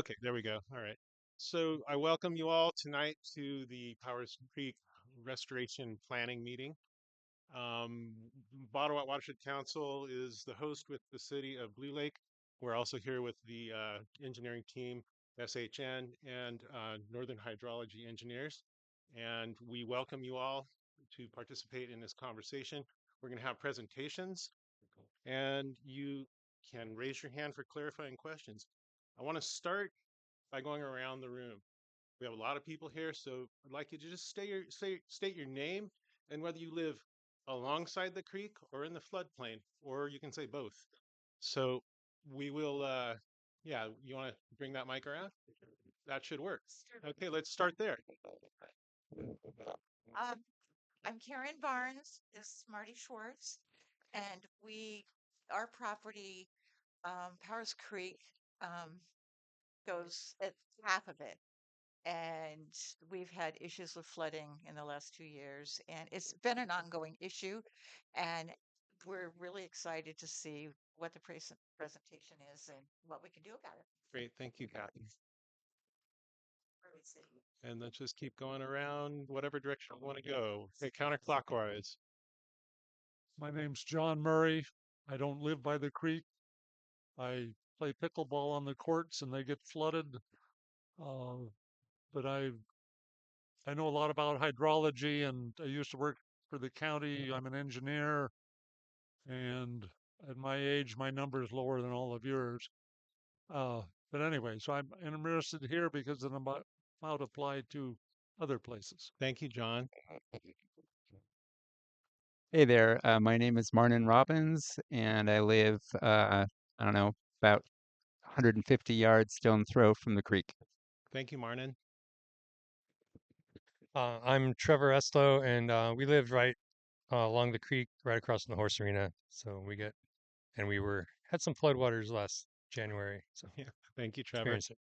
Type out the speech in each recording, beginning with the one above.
Okay, there we go. All right. So I welcome you all tonight to the Powers Creek Restoration Planning Meeting. Um, Ottawa Watershed Council is the host with the city of Blue Lake. We're also here with the engineering team, SHN, and Northern Hydrology Engineers. And we welcome you all to participate in this conversation. We're going to have presentations, and you can raise your hand for clarifying questions. I want to start by going around the room. We have a lot of people here, so I'd like you to just state your name and whether you live alongside the creek or in the floodplain, or you can say both. So we will, yeah, you want to bring that mic around? That should work. Okay, let's start there. Um, I'm Karen Barnes. This is Marty Schwartz, and our property, Powers Creek, um, goes at half of it, and we've had issues with flooding in the last 2 years, and it's been an ongoing issue, and we're really excited to see what the presentation is and what we can do about it. Great, thank you, Kathy. Where we sit. And let's just keep going around whatever direction we want to go. Okay, counterclockwise. My name's John Murray. I don't live by the creek. I play pickleball on the courts and they get flooded. But I know a lot about hydrology and I used to work for the county. I'm an engineer and at my age, my number is lower than all of yours. But anyway, so I'm interested here because it might apply to other places. Thank you, John. Hey there, my name is Marnin Robbins, and I live, I don't know, about 150 yards stone throw from the creek. Thank you, Marnin. I'm Trevor Eslow, and we lived right along the creek, right across from the horse arena. So we had some floodwaters last January. So Yeah, thank you, Trevor. experienced it.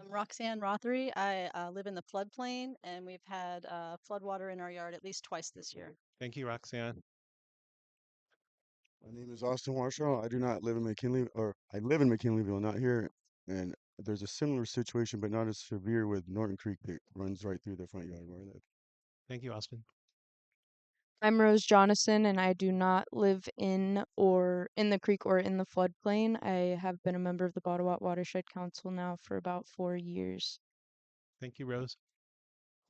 I'm Roxanne Rothery. I live in the floodplain, and we've had floodwater in our yard at least twice this year. Thank you, Roxanne. My name is Austin Marshall. I do not live in McKinley, or I live in McKinleyville, not here. And there's a similar situation, but not as severe with Norton Creek that runs right through the front yard where I live. Thank you, Austin. I'm Rose Jonathan, and I do not live in the creek or in the floodplain. I have been a member of the Ottawa Watershed Council now for about 4 years. Thank you, Rose.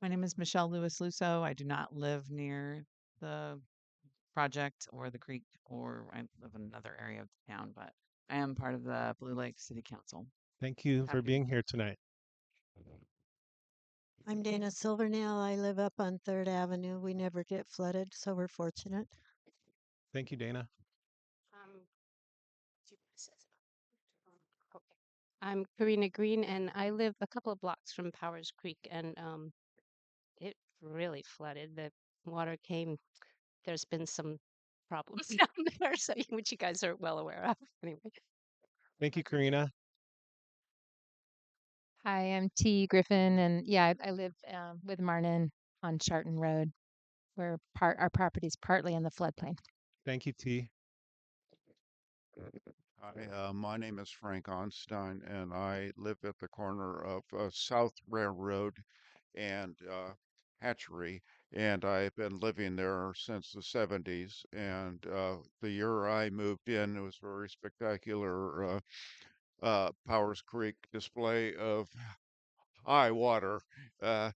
My name is Michelle Lewis Lusso. I do not live near the project or the creek, or I live in another area of the town, but I am part of the Blue Lake City Council. Thank you for Happy to being here tonight. I'm Dana Silvernail. I live up on 3rd Avenue. We never get flooded, so we're fortunate. Thank you, Dana. Okay. I'm Karina Green, and I live a couple of blocks from Powers Creek, and it really flooded. The water came. There's been some problems down there, so which you guys are well aware of. Anyway. Thank you, Karina. Hi, I'm T. Griffin, and yeah, I live with Marnin on Charton Road. Our property's partly in the floodplain. Thank you, T. Hi, my name is Frank Onstein, and I live at the corner of South Railroad and Hatchery, and I've been living there since the 70s. And the year I moved in, it was a very spectacular Powers Creek display of high water. Uh,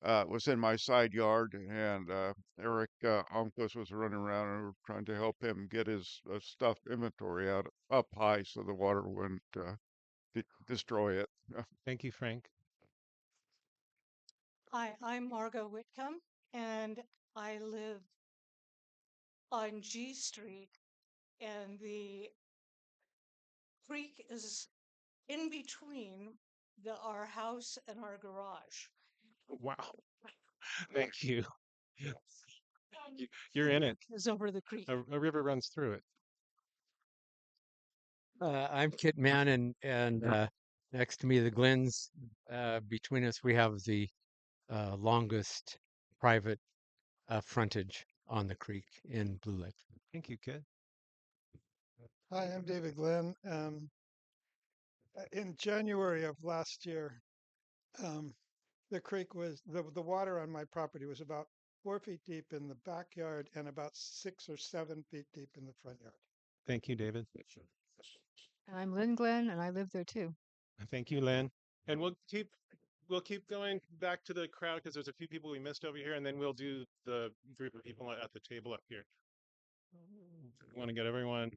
was in my side yard, and Eric Omkos was running around, and we were trying to help him get his stuff inventory out up high so the water wouldn't destroy it. Thank you, Frank. Hi, I'm Margot Whitcomb, and I live on G Street, and the creek is in between our house and our garage. Wow. Thank you. You're in it. Is over the creek. A river runs through it. I'm Kit Mann, and next to me, the Glens. Between us, we have the longest private frontage on the creek in Blue Lake. Thank you, Kit. Hi, I'm David Glenn. In January of last year, um, the creek was the water on my property was about 4 feet deep in the backyard and about 6 or 7 feet deep in the front yard. Thank you, David. I'm Lynn Glenn, and I live there too. Thank you, Lynn. And we'll keep going back to the crowd because there's a few people we missed over here, and then we'll do the group of people at the table up here. Want to get everyone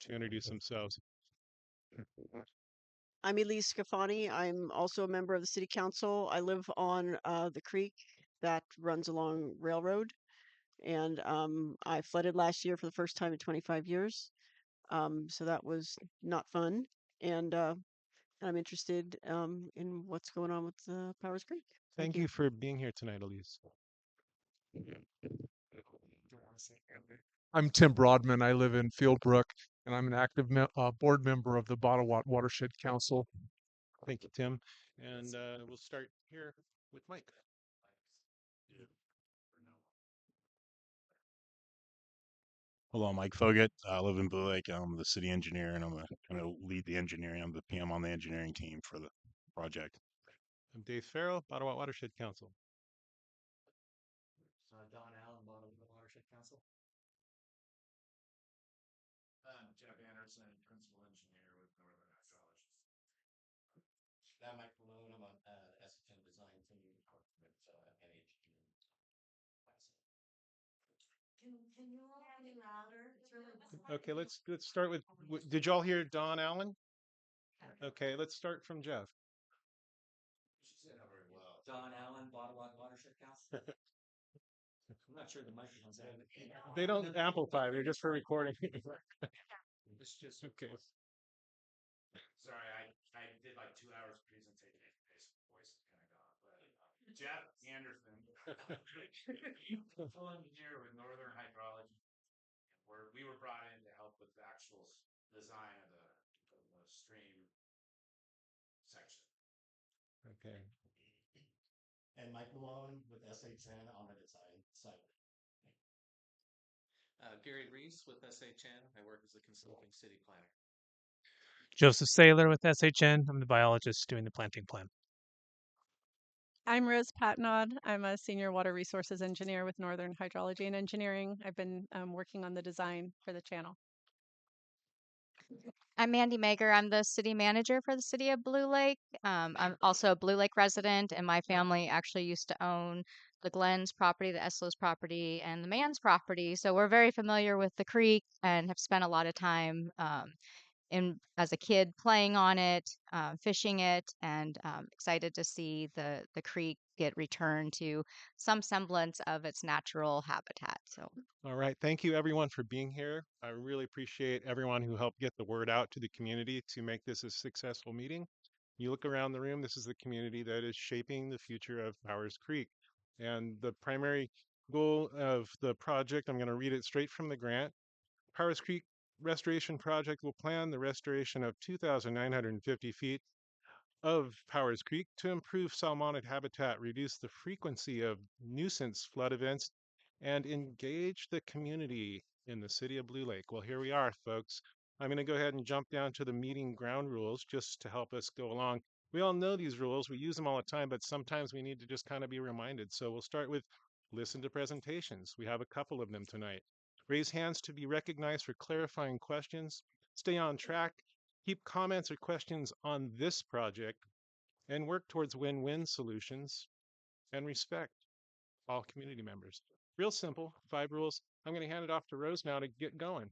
to introduce themselves. I'm Elise Scafani. I'm also a member of the city council. I live on the creek that runs along railroad, and I flooded last year for the first time in 25 years. So that was not fun, and I'm interested in what's going on with Powers Creek. Thank you for being here tonight, Elise. I'm Tim Broadman. I live in Fieldbrook, and I'm an active board member of the Bottlewatt Watershed Council. Thank you, Tim. And we'll start here with Mike. Hello, Mike Fogut. I live in Blue Lake. I'm the city engineer, and I'm going to lead the engineering. I'm the PM on the engineering team for the project. I'm Dave Farrell, Ottawa Watershed Council. Don Allen, Ottawa Watershed Council. Jeff Anderson, principal engineer with Northern Hydrology. I'm Mike Malone. I'm on S10 design team with NHG. Can you all be louder? It's really Okay, let's start with. Did y'all hear Don Allen? Okay, let's start from Jeff. She said that very well. Don Allen, Ottawa Watershed Council. I'm not sure the microphone's on. They don't amplify; they're just for recording. It's just okay. Sorry, I did like 2 hours of presentation. Voice is kind of gone, but Jeff Anderson, full engineer with Northern Hydrology. We were brought in to help with the actual design of the stream section. Okay. And Mike Malone with SHN on the design site. Gary Reese with SHN. I work as a consulting city planner. Joseph Saylor with SHN. I'm the biologist doing the planting plan. I'm Rose Patnod. I'm a senior water resources engineer with Northern Hydrology and Engineering. I've been working on the design for the channel. I'm Mandy Mager. I'm the city manager for the city of Blue Lake. I'm also a Blue Lake resident, and my family actually used to own the Glenn's property, the Eslo's property, and the Mann's property. So we're very familiar with the creek and have spent a lot of time as a kid playing on it, fishing it, and excited to see the creek get returned to some semblance of its natural habitat. So. All right. Thank you, everyone, for being here. I really appreciate everyone who helped get the word out to the community to make this a successful meeting. You look around the room, this is the community that is shaping the future of Powers Creek. And the primary goal of the project, I'm going to read it straight from the grant. Powers Creek Restoration Project will plan the restoration of 2,950 feet of Powers Creek to improve salmonid habitat, reduce the frequency of nuisance flood events, and engage the community in the city of Blue Lake. Well, here we are, folks. I'm going to go ahead and jump down to the meeting ground rules just to help us go along. We all know these rules. We use them all the time, but sometimes we need to just kind of be reminded. So we'll start with listen to presentations. We have a couple of them tonight. Raise hands to be recognized for clarifying questions. Stay on track. Keep comments or questions on this project and work towards win-win solutions and respect all community members. Real simple, 5 rules. I'm going to hand it off to Rose now to get going.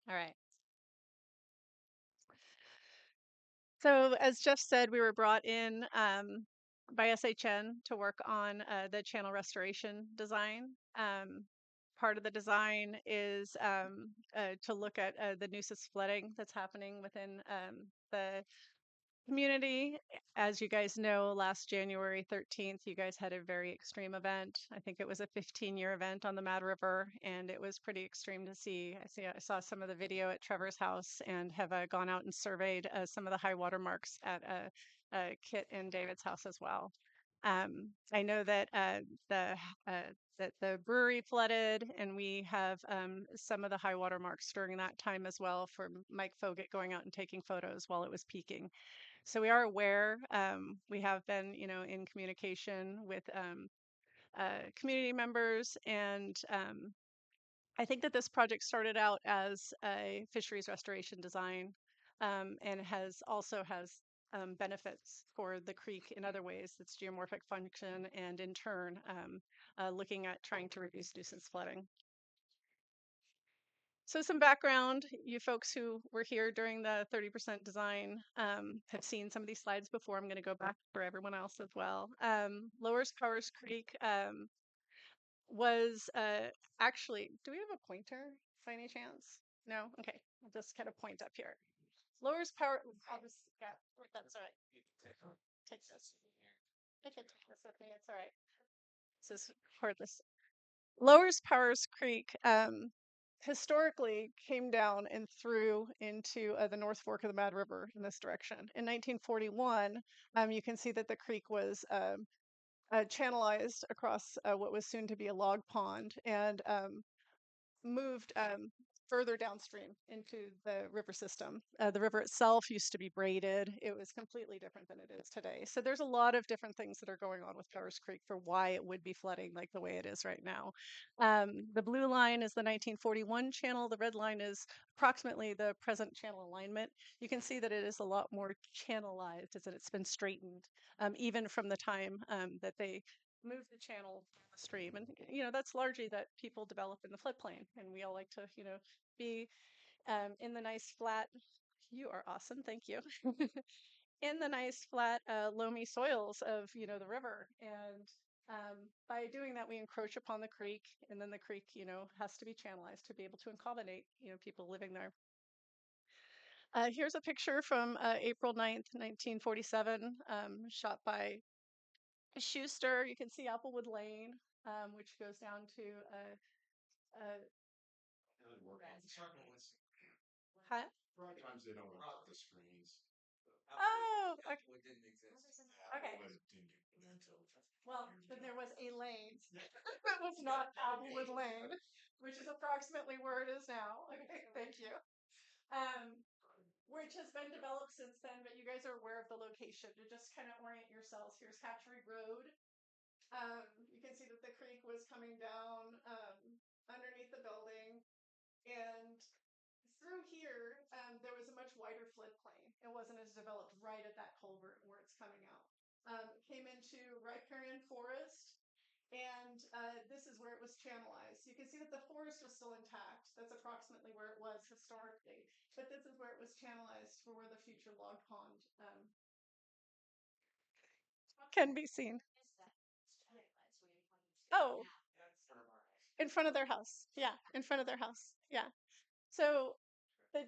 All right. So as Jeff said, we were brought in by SHN to work on the channel restoration design. Part of the design is to look at the nuisance flooding that's happening within the community. As you guys know, last January 13th, you guys had a very extreme event. I think it was a 15-year event on the Mad River, and it was pretty extreme to see. I saw some of the video at Trevor's house and have gone out and surveyed some of the high water marks at Kit and David's house as well. I know that the that the brewery flooded, and we have some of the high water marks during that time as well for Mike Fogut going out and taking photos while it was peaking. So we are aware. We have been, in communication with community members, and I think that this project started out as a fisheries restoration design, and has benefits for the creek in other ways. Its geomorphic function, and in turn, looking at trying to reduce nuisance flooding. So some background, you folks who were here during the 30% design have seen some of these slides before. I'm going to go back for everyone else as well. Lower Powers Creek was actually, do we have a pointer by any chance? No? Okay, I'll just kind of point up here. Lowers Power, I'll just, yeah, that's all right. Take this. I can take this with me, it's all right. This is cordless. Lowers Powers Creek historically came down and threw into the North Fork of the Mad River in this direction. In 1941, you can see that the creek was channelized across what was soon to be a log pond, and moved further downstream into the river system. The river itself used to be braided. It was completely different than it is today. So there's a lot of different things that are going on with Powers Creek for why it would be flooding like the way it is right now. The blue line is the 1941 channel. The red line is approximately the present channel alignment. You can see that it is a lot more channelized, as that it's been straightened, even from the time that they moved the channel down the stream. And, that's largely that people develop in the floodplain. And we all like to, be in the nice flat, you are awesome, thank you. In the nice flat, loamy soils of, the river. And by doing that, we encroach upon the creek, and then the creek, has to be channelized to be able to accommodate, people living there. Here's a picture from April 9th, 1947, shot by Schuster. You can see Applewood Lane, which goes down to huh? Sometimes they don't put the screens. Oh, okay. Didn't exist. Okay. Applewood didn't get until. Well, then there was a lane that was not Applewood Lane, which is approximately where it is now. Okay, thank you. Um, which has been developed since then, but you guys are aware of the location. To just kind of orient yourselves, here's Hatchery Road. You can see that the creek was coming down underneath the building, and through here, there was a much wider floodplain. It wasn't as developed right at that culvert where it's coming out. Came into riparian forest, and this is where it was channelized. You can see that the forest was still intact. That's approximately where it was historically, but this is where it was channelized for where the future log pond can be seen. Oh, in front of their house. Yeah, in front of their house. Yeah. So the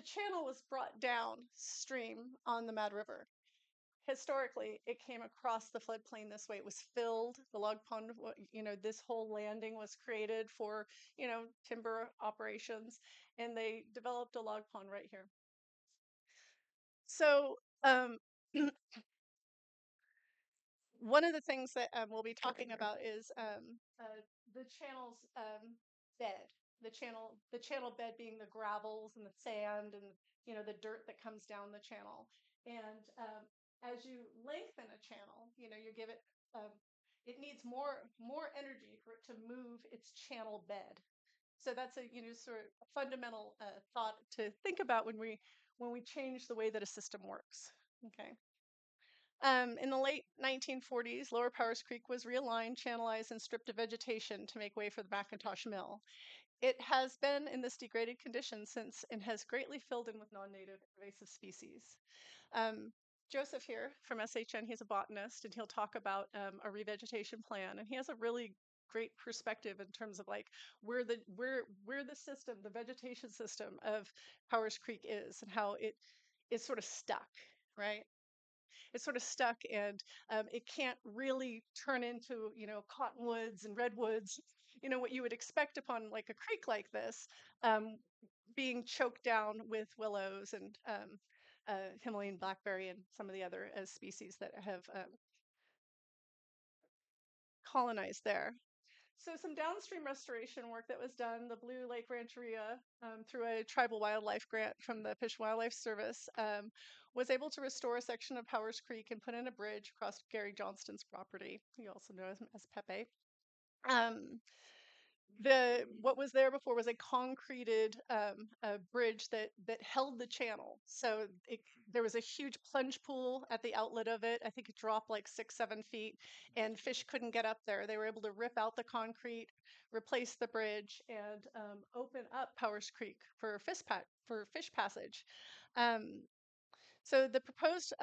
channel was brought downstream on the Mad River. Historically, it came across the floodplain this way. It was filled. The log pond, this whole landing was created for, timber operations, and they developed a log pond right here. So, one of the things that we'll be talking about is the channel's bed. The channel bed being the gravels and the sand and the dirt that comes down the channel. And as you lengthen a channel, you give it it needs more energy for it to move its channel bed. So that's a sort of fundamental thought to think about when we change the way that a system works. Okay. In the late 1940s, Lower Powers Creek was realigned, channelized, and stripped of vegetation to make way for the McIntosh Mill. It has been in this degraded condition since and has greatly filled in with non-native invasive species. Joseph here from SHN, he's a botanist, and he'll talk about a revegetation plan, and he has a really great perspective in terms of like where the system, the vegetation system of Powers Creek is, and how it is sort of stuck, right? It's sort of stuck, and it can't really turn into cottonwoods and redwoods, what you would expect upon like a creek like this, being choked down with willows and Himalayan blackberry and some of the other species that have colonized there. So some downstream restoration work that was done, the Blue Lake Rancheria, through a tribal wildlife grant from the Fish and Wildlife Service, was able to restore a section of Powers Creek and put in a bridge across Gary Johnston's property. You also know as Pepe. What was there before was a concreted a bridge that held the channel. So there was a huge plunge pool at the outlet of it. I think it dropped like 6-7 feet, and fish couldn't get up there. They were able to rip out the concrete, replace the bridge, and open up Powers Creek for fish passage. Um, so the proposed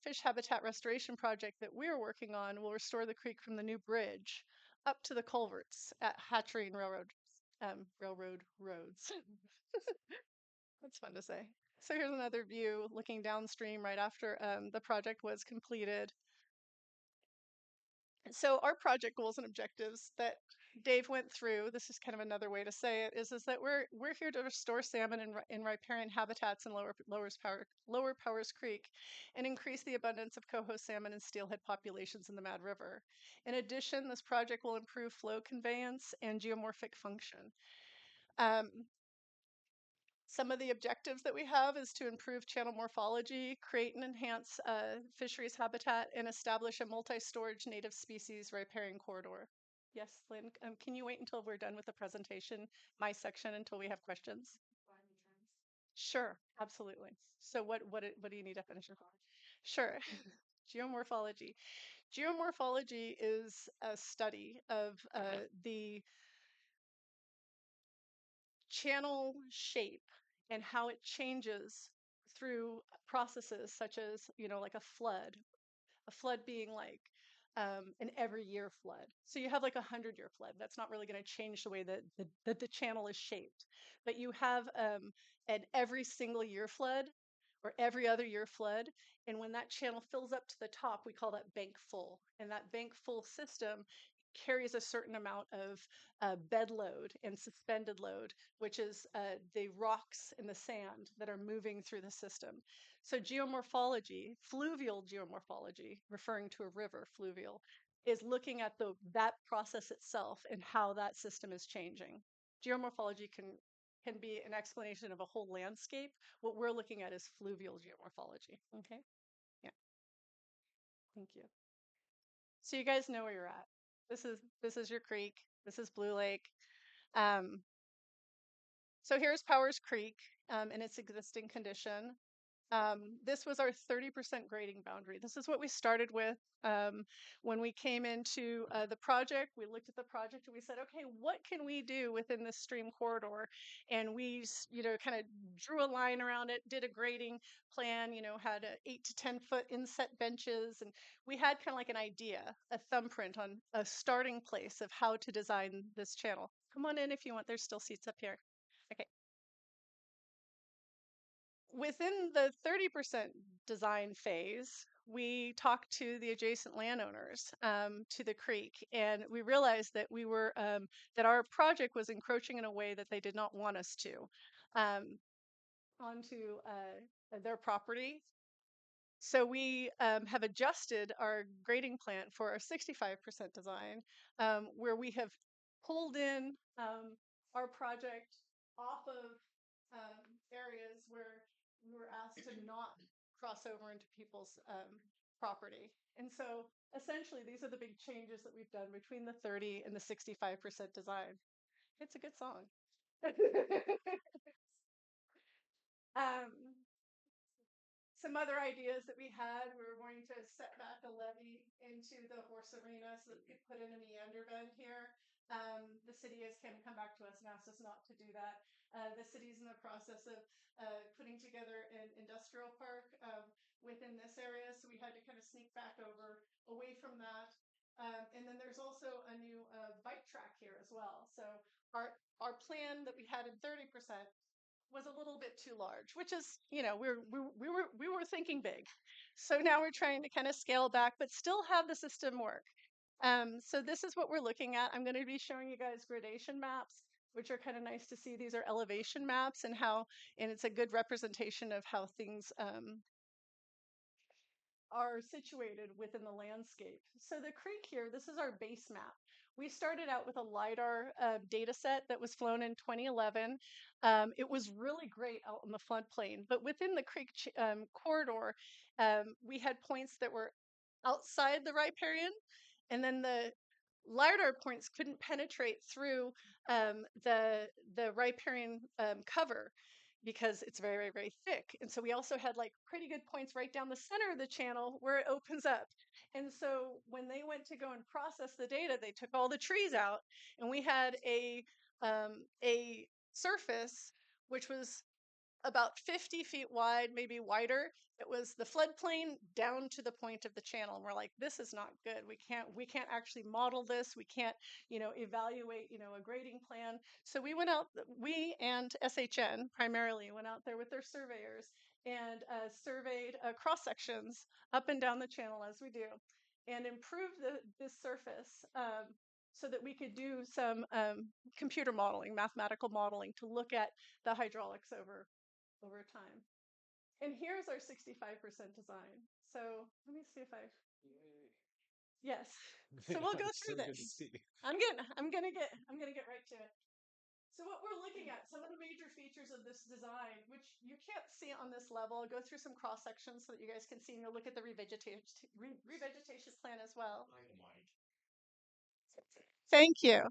fish habitat restoration project that we're working on will restore the creek from the new bridge up to the culverts at Hatchery and Railroad roads. That's fun to say. So here's another view looking downstream right after the project was completed. So our project goals and objectives that Dave went through, this is kind of another way to say it, is that we're here to restore salmon in riparian habitats in Lower Powers Creek and increase the abundance of coho salmon and steelhead populations in the Mad River. In addition, this project will improve flow conveyance and geomorphic function. Some of the objectives that we have is to improve channel morphology, create and enhance fisheries habitat, and establish a multi-storage native species riparian corridor. Yes, Lynn, can you wait until we're done with the presentation, my section, until we have questions? Sure, absolutely. So what do you need definition for? Sure. Geomorphology. Geomorphology is a study of the channel shape and how it changes through processes such as, like a flood being like an every year flood. So you have like 100-year flood. That's not really going to change the way that the channel is shaped. But you have an every single year flood or every other year flood. And when that channel fills up to the top, we call that bank full. And that bank full system carries a certain amount of bed load and suspended load, which is the rocks and the sand that are moving through the system. So geomorphology, fluvial geomorphology, referring to a river, fluvial, is looking at that process itself and how that system is changing. Geomorphology can be an explanation of a whole landscape. What we're looking at is fluvial geomorphology. Okay? Yeah. Thank you. So you guys know where you're at. This is your creek. This is Blue Lake. So here's Powers Creek in its existing condition. This was our 30% grading boundary. This is what we started with when we came into the project. We looked at the project and we said, okay, what can we do within this stream corridor? And we, kind of drew a line around it, did a grading plan, had 8 to 10 foot inset benches. And we had kind of like an idea, a thumbprint on a starting place of how to design this channel. Come on in if you want. There's still seats up here. Okay. Within the 30% design phase, we talked to the adjacent landowners to the creek, and we realized that that our project was encroaching in a way that they did not want us to onto their property. So we have adjusted our grading plan for our 65% design, where we have pulled in our project off of areas where we were asked to not cross over into people's property. And so essentially, these are the big changes that we've done between the 30 and the 65% design. It's a good song. um, some other ideas that we had, we were going to set back a levee into the horse arena so that we could put in a meander bend here. The city has kind of come back to us and asked us not to do that. The city's in the process of putting together an industrial park within this area, so we had to kind of sneak back over away from that. And then there's also a new bike track here as well. So our plan that we had in 30% was a little bit too large, which is, we were thinking big. So now we're trying to kind of scale back, but still have the system work. So this is what we're looking at. I'm going to be showing you guys gradation maps, which are kind of nice to see. These are elevation maps and it's a good representation of how things are situated within the landscape. So the creek here, this is our base map. We started out with a LiDAR data set that was flown in 2011. It was really great out on the floodplain, but within the creek corridor, we had points that were outside the riparian, and then the LiDAR points couldn't penetrate through the riparian cover because it's very, very, very thick. And so we also had like pretty good points right down the center of the channel where it opens up. And so when they went to go and process the data, they took all the trees out, and we had a surface which was about 50 feet wide, maybe wider. It was the floodplain down to the point of the channel. And we're like, this is not good. We can't actually model this. We can't, evaluate, a grading plan. So we went out, we and SHN primarily went out there with their surveyors and surveyed cross sections up and down the channel as we do, and improved this surface so that we could do some computer modeling, mathematical modeling to look at the hydraulics over time. And here's our 65% design. So let me see if I. Yes. So we'll go through this. I'm gonna get right to it. So what we're looking at, some of the major features of this design, which you can't see on this level, I'll go through some cross sections so that you guys can see, and you'll look at the revegetation plan as well. Thank you.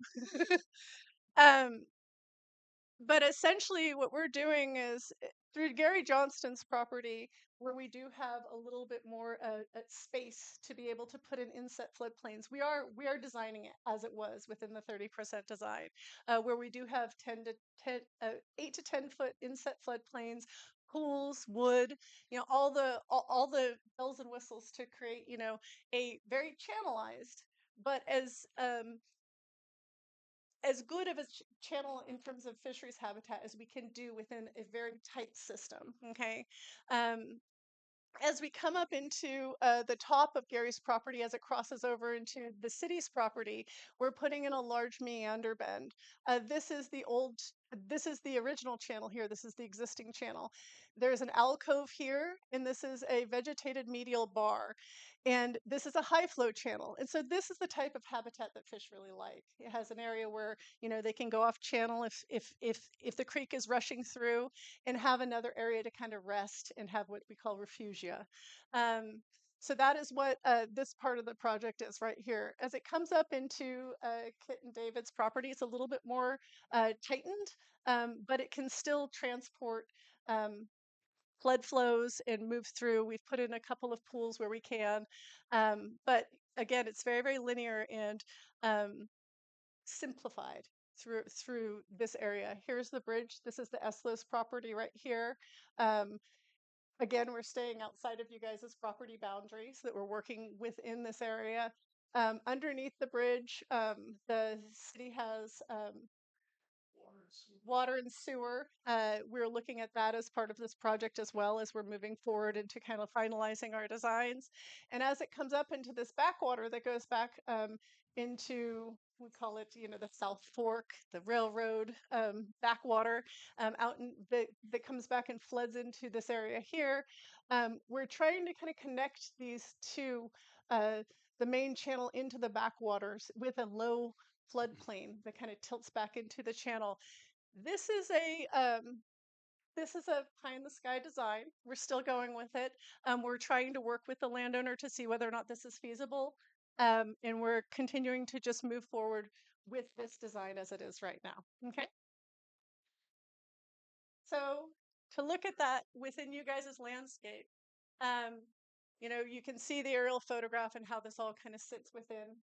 um, but essentially what we're doing is through Gary Johnston's property, where we do have a little bit more space to be able to put in inset floodplains. We are designing it as it was within the 30% design, where we do have 8 to 10 foot inset floodplains, pools, wood, all the bells and whistles to create, a very channelized, but as good of a channel in terms of fisheries habitat as we can do within a very tight system. Okay. As we come up into the top of Gary's property, as it crosses over into the city's property, we're putting in a large meander bend. This is the original channel here. This is the existing channel. There's an alcove here, and this is a vegetated medial bar. And this is a high flow channel. And so this is the type of habitat that fish really like. It has an area where, they can go off channel if the creek is rushing through, and have another area to kind of rest and have what we call refugia. So that is what this part of the project is right here. As it comes up into Kit and David's property, it's a little bit more tightened, but it can still transport flood flows and move through. We've put in a couple of pools where we can, but again, it's very, very linear and simplified through this area. Here's the bridge. This is the Eslos property right here. Again, we're staying outside of you guys' property boundaries, so that we're working within this area. Underneath the bridge, the city has water and sewer. We're looking at that as part of this project as well, as we're moving forward into kind of finalizing our designs. And as it comes up into this backwater that goes back into, we call it, the South Fork, the railroad backwater, out in that comes back and floods into this area here. We're trying to kind of connect these two, the main channel into the backwaters with a low floodplain that kind of tilts back into the channel. This is a pie in the sky design. We're still going with it. We're trying to work with the landowner to see whether or not this is feasible. And we're continuing to just move forward with this design as it is right now. Okay. So to look at that within you guys' landscape, you can see the aerial photograph and how this all kind of sits within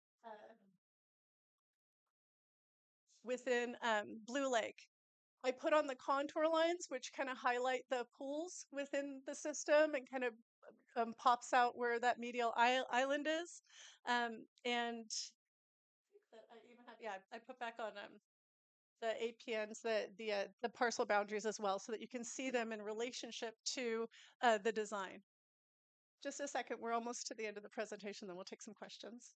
Blue Lake. I put on the contour lines, which kind of highlight the pools within the system and kind of pops out where that medial island is. And I even have, yeah, I put back on the APNs, the parcel boundaries as well, so that you can see them in relationship to the design. Just a second, we're almost to the end of the presentation, then we'll take some questions.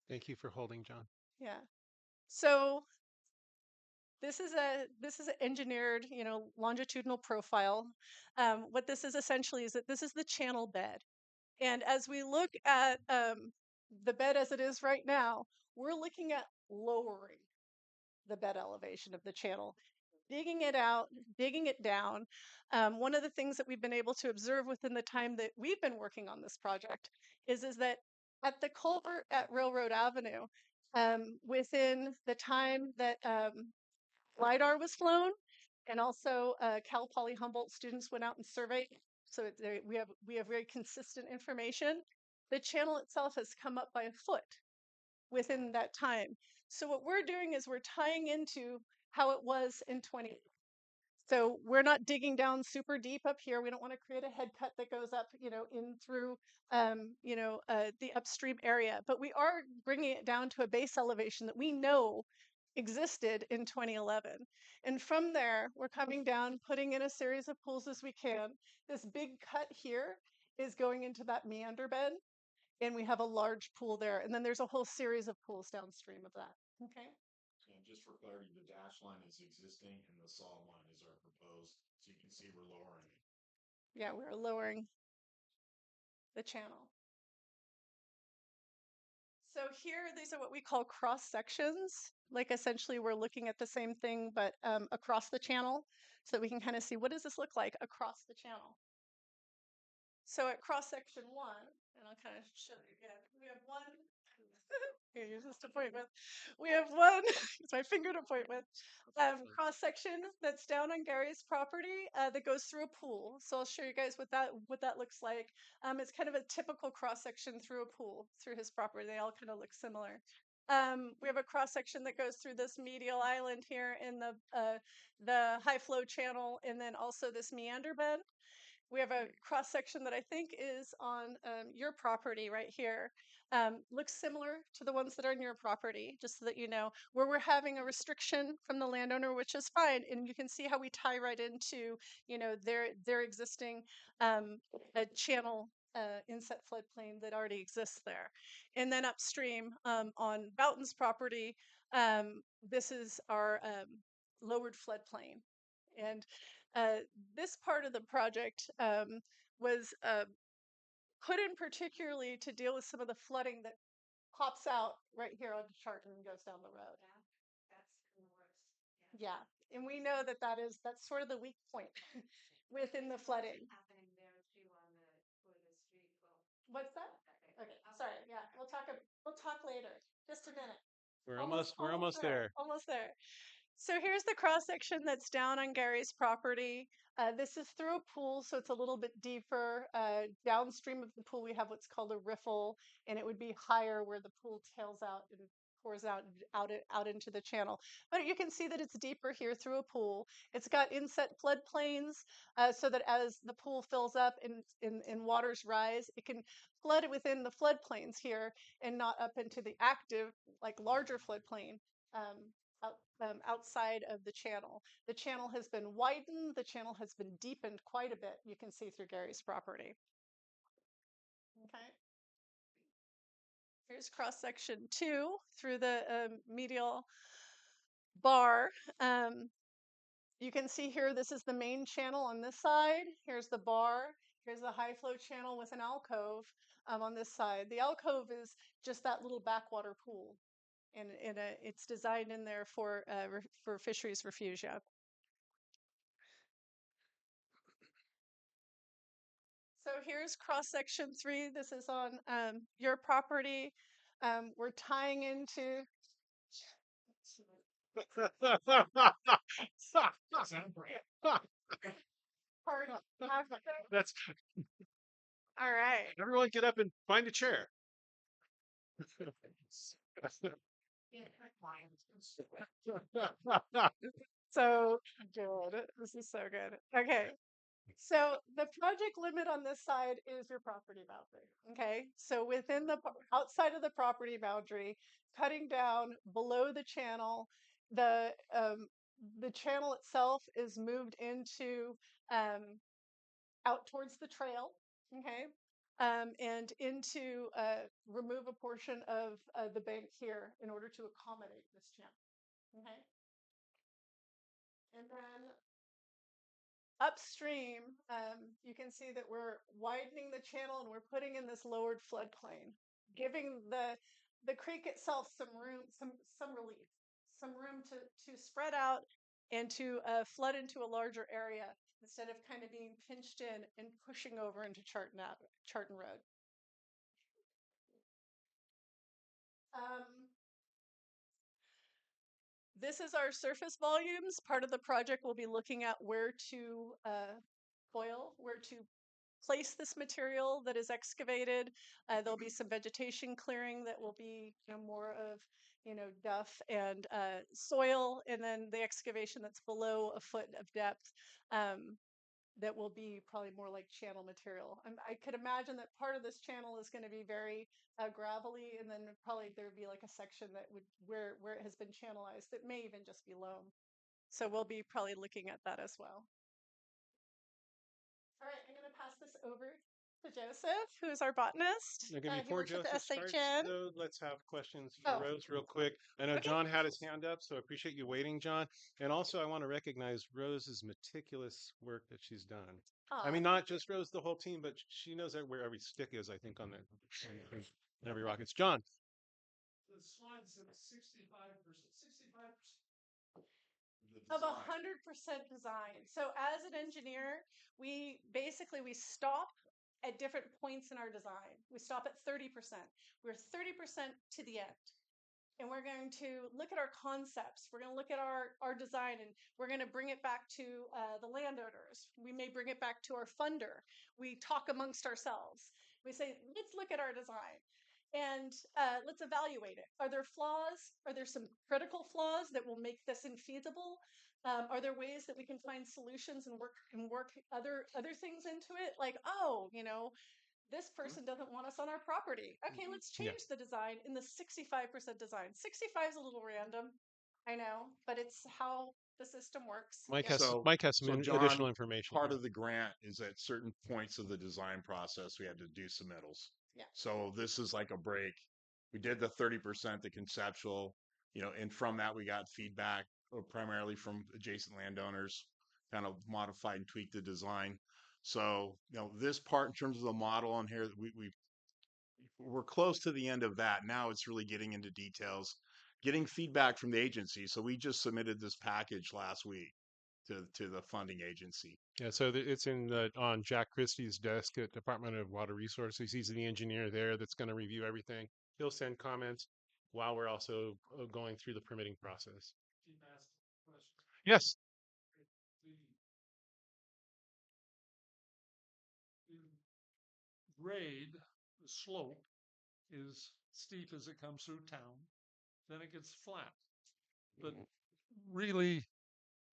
Thank you for holding, John. Yeah. So this is an engineered, longitudinal profile. What this is essentially is that this is the channel bed. And as we look at the bed as it is right now, we're looking at lowering the bed elevation of the channel, digging it out, digging it down. One of the things that we've been able to observe within the time that we've been working on this project is that at the culvert at Railroad Avenue, within the time that LIDAR was flown, and also Cal Poly Humboldt students went out and surveyed, so we have very consistent information. The channel itself has come up by a foot within that time. So what we're doing is we're tying into how it was in 20. So we're not digging down super deep up here. We don't want to create a head cut that goes up, in through, the upstream area. But we are bringing it down to a base elevation that we know existed in 2011. And from there, we're coming down, putting in a series of pools as we can. This big cut here is going into that meander bed, and we have a large pool there. And then there's a whole series of pools downstream of that. Okay. And just for clarity, the dash line is existing and the solid line is our proposed. So you can see we're lowering it. Yeah, we're lowering the channel. So here, these are what we call cross sections. Like essentially we're looking at the same thing, but across the channel, so that we can kind of see what does this look like across the channel. So at cross section 1, and I'll kind of show you again, we have one, here, use this to point with. We have one, it's my finger to point with, cross section that's down on Gary's property that goes through a pool. So I'll show you guys what that looks like. It's kind of a typical cross section through a pool through his property. They all kind of look similar. We have a cross section that goes through this medial island here in the high flow channel, and then also this meander bed. We have a cross section that I think is on your property right here. Looks similar to the ones that are on your property, just so that you know, where we're having a restriction from the landowner, which is fine. And you can see how we tie right into, their existing channel inset floodplain that already exists there. And then upstream on Boughton's property, this is our lowered floodplain. And this part of the project was put in particularly to deal with some of the flooding that pops out right here on Charton and goes down the road. Yeah, that's the worst. Yeah, and we know that's sort of the weak point within the flooding. Happening there too on the street. What's that? Okay, sorry. Yeah, we'll talk later. Just a minute. We're almost there. Almost there. So here's the cross section that's down on Gary's property. This is through a pool, so it's a little bit deeper. Downstream of the pool, we have what's called a riffle, and it would be higher where the pool tails out and pours out into the channel. But you can see that it's deeper here through a pool. It's got inset floodplains, so that as the pool fills up and waters rise, it can flood within the floodplains here and not up into the active, like larger floodplain. Outside of the channel. The channel has been widened, the channel has been deepened quite a bit. You can see through Gary's property. Okay. Here's cross section 2 through the medial bar. You can see here, this is the main channel on this side. Here's the bar. Here's the high flow channel with an alcove on this side. The alcove is just that little backwater pool. And it's designed in there for fisheries refugia. So here's cross section 3. This is on your property. We're tying into. That's All right. everyone get up and find a chair. So good. This is so good. Okay. So the project limit on this side is your property boundary. Okay. So within outside of the property boundary, cutting down below the channel, the channel itself is moved into out towards the trail. Okay. And into remove a portion of the bank here in order to accommodate this channel. Okay. And then upstream, you can see that we're widening the channel and we're putting in this lowered floodplain. giving the creek itself some room, some relief, some room to spread out and to flood into a larger area instead of kind of being pinched in and pushing over into Charton Road. This is our surface volumes. Part of the project will be looking at where to where to place this material that is excavated. There'll be some vegetation clearing that will be more of duff and soil, and then the excavation that's below a foot of depth. That will be probably more like channel material. I could imagine that part of this channel is going to be very gravelly, and then probably there would be like a section that would where it has been channelized that may even just be loam. So we'll be probably looking at that as well. All right, I'm going to pass this over to Joseph, who is our botanist. Okay, He before works at the Joseph starts, SHN. though, let's have questions for Oh, Rose real quick. I know okay. John had his hand up, so I appreciate you waiting, John. And also, I want to recognize Rose's meticulous work that she's done. I mean, not just Rose, the whole team, but she knows where every stick is, I think, on every rock. It's John. The slide said 65%. 65%. Of 100% design. So as an engineer, we stop at different points in our design. We stop at 30%. We're 30% to the end. And we're going to look at our concepts. We're going to look at our design, and we're going to bring it back to the landowners. We may bring it back to our funder. We talk amongst ourselves. We say, let's look at our design and let's evaluate it. Are there flaws? Are there some critical flaws that will make this infeasible? Are there ways that we can find solutions and work other things into it? Like, this person doesn't want us on our property. Okay, let's change the design in the 65% design. 65 is a little random, I know, but it's how the system works. Mike Yeah. has So, Mike has some so additional John, information. part of the grant is at certain points of the design process, we had to do submittals. Yeah. So this is like a break. We did the 30%, the conceptual, and from that we got feedback primarily from adjacent landowners, kind of modified and tweaked the design. So, this part in terms of the model on here, we're close to the end of that. Now it's really getting into details, getting feedback from the agency. So we just submitted this package last week to the funding agency. Yeah, so it's on Jack Christie's desk at Department of Water Resources. He's the engineer there that's going to review everything. He'll send comments while we're also going through the permitting process. Yes. The grade, the slope, is steep as it comes through town. Then it gets flat. But really,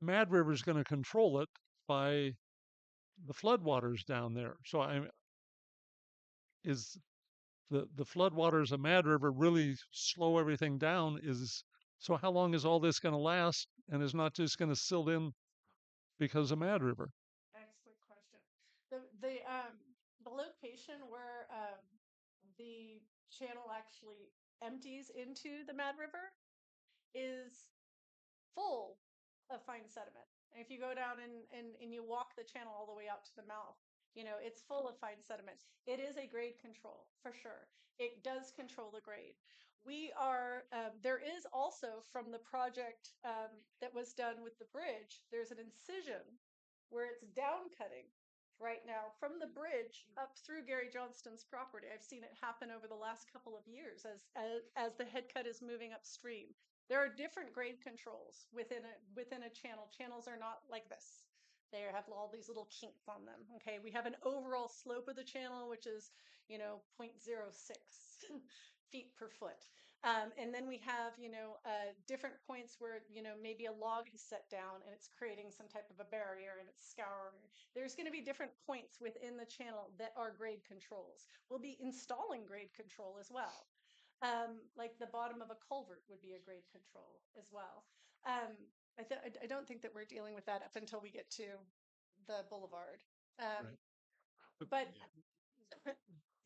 Mad River is going to control it by the floodwaters down there. So is the floodwaters of Mad River really slow everything down? So how long is all this going to last, and is not just going to silt in because of Mad River? Excellent question. The location where the channel actually empties into the Mad River is full of fine sediment. And if you go down and you walk the channel all the way out to the mouth, it's full of fine sediment. It is a grade control for sure. It does control the grade. There is also from the project that was done with the bridge, there's an incision where it's down cutting right now from the bridge up through Gary Johnston's property. I've seen it happen over the last couple of years as the head cut is moving upstream. There are different grade controls within a channel. Channels are not like this. They have all these little kinks on them. Okay, we have an overall slope of the channel, which is 0.06 feet per foot. And then we have, different points where, maybe a log is set down and it's creating some type of a barrier and it's scouring. There's going to be different points within the channel that are grade controls. We'll be installing grade control as well. Like the bottom of a culvert would be a grade control as well. I don't think that we're dealing with that up until we get to the boulevard. Right. But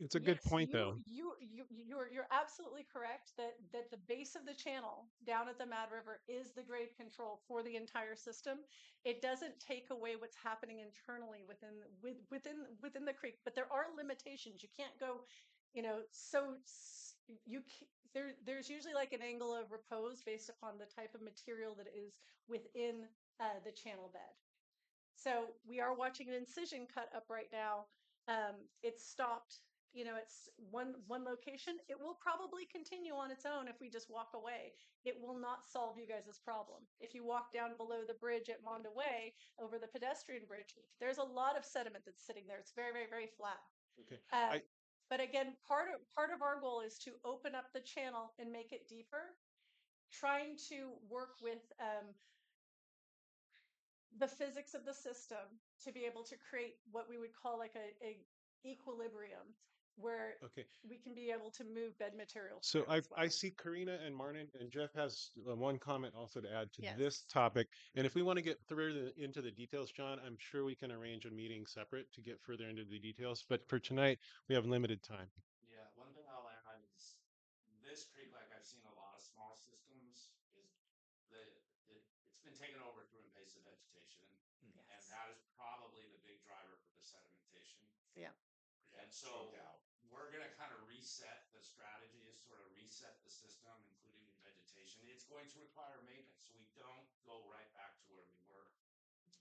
it's a good point, though. You're absolutely correct that the base of the channel down at the Mad River is the grade control for the entire system. It doesn't take away what's happening internally within the creek, but there are limitations. You can't go there's usually like an angle of repose based upon the type of material that is within the channel bed. So we are watching an incision cut up right now. It's stopped. It's one location. It will probably continue on its own if we just walk away. It will not solve you guys' problem. If you walk down below the bridge at Monda Way over the pedestrian bridge, there's a lot of sediment that's sitting there. It's very, very, very flat. Okay. But again, part of our goal is to open up the channel and make it deeper, trying to work with the physics of the system to be able to create what we would call like a equilibrium where we can be able to move bed material. So through as well. I see Karina and Martin and Jeff has one comment also to add to Yes. this topic. And if we want to get into the details, John, I'm sure we can arrange a meeting separate to get further into the details. But for tonight, we have limited time. Yeah, one thing I'll add is this creek, like I've seen a lot of small systems, is it's been taken over through invasive vegetation, and that is probably the big driver for the sedimentation. Yeah. And so we're going to kind of reset the strategy, is sort of reset the system, including the vegetation. It's going to require maintenance, so we don't go right back to where we were.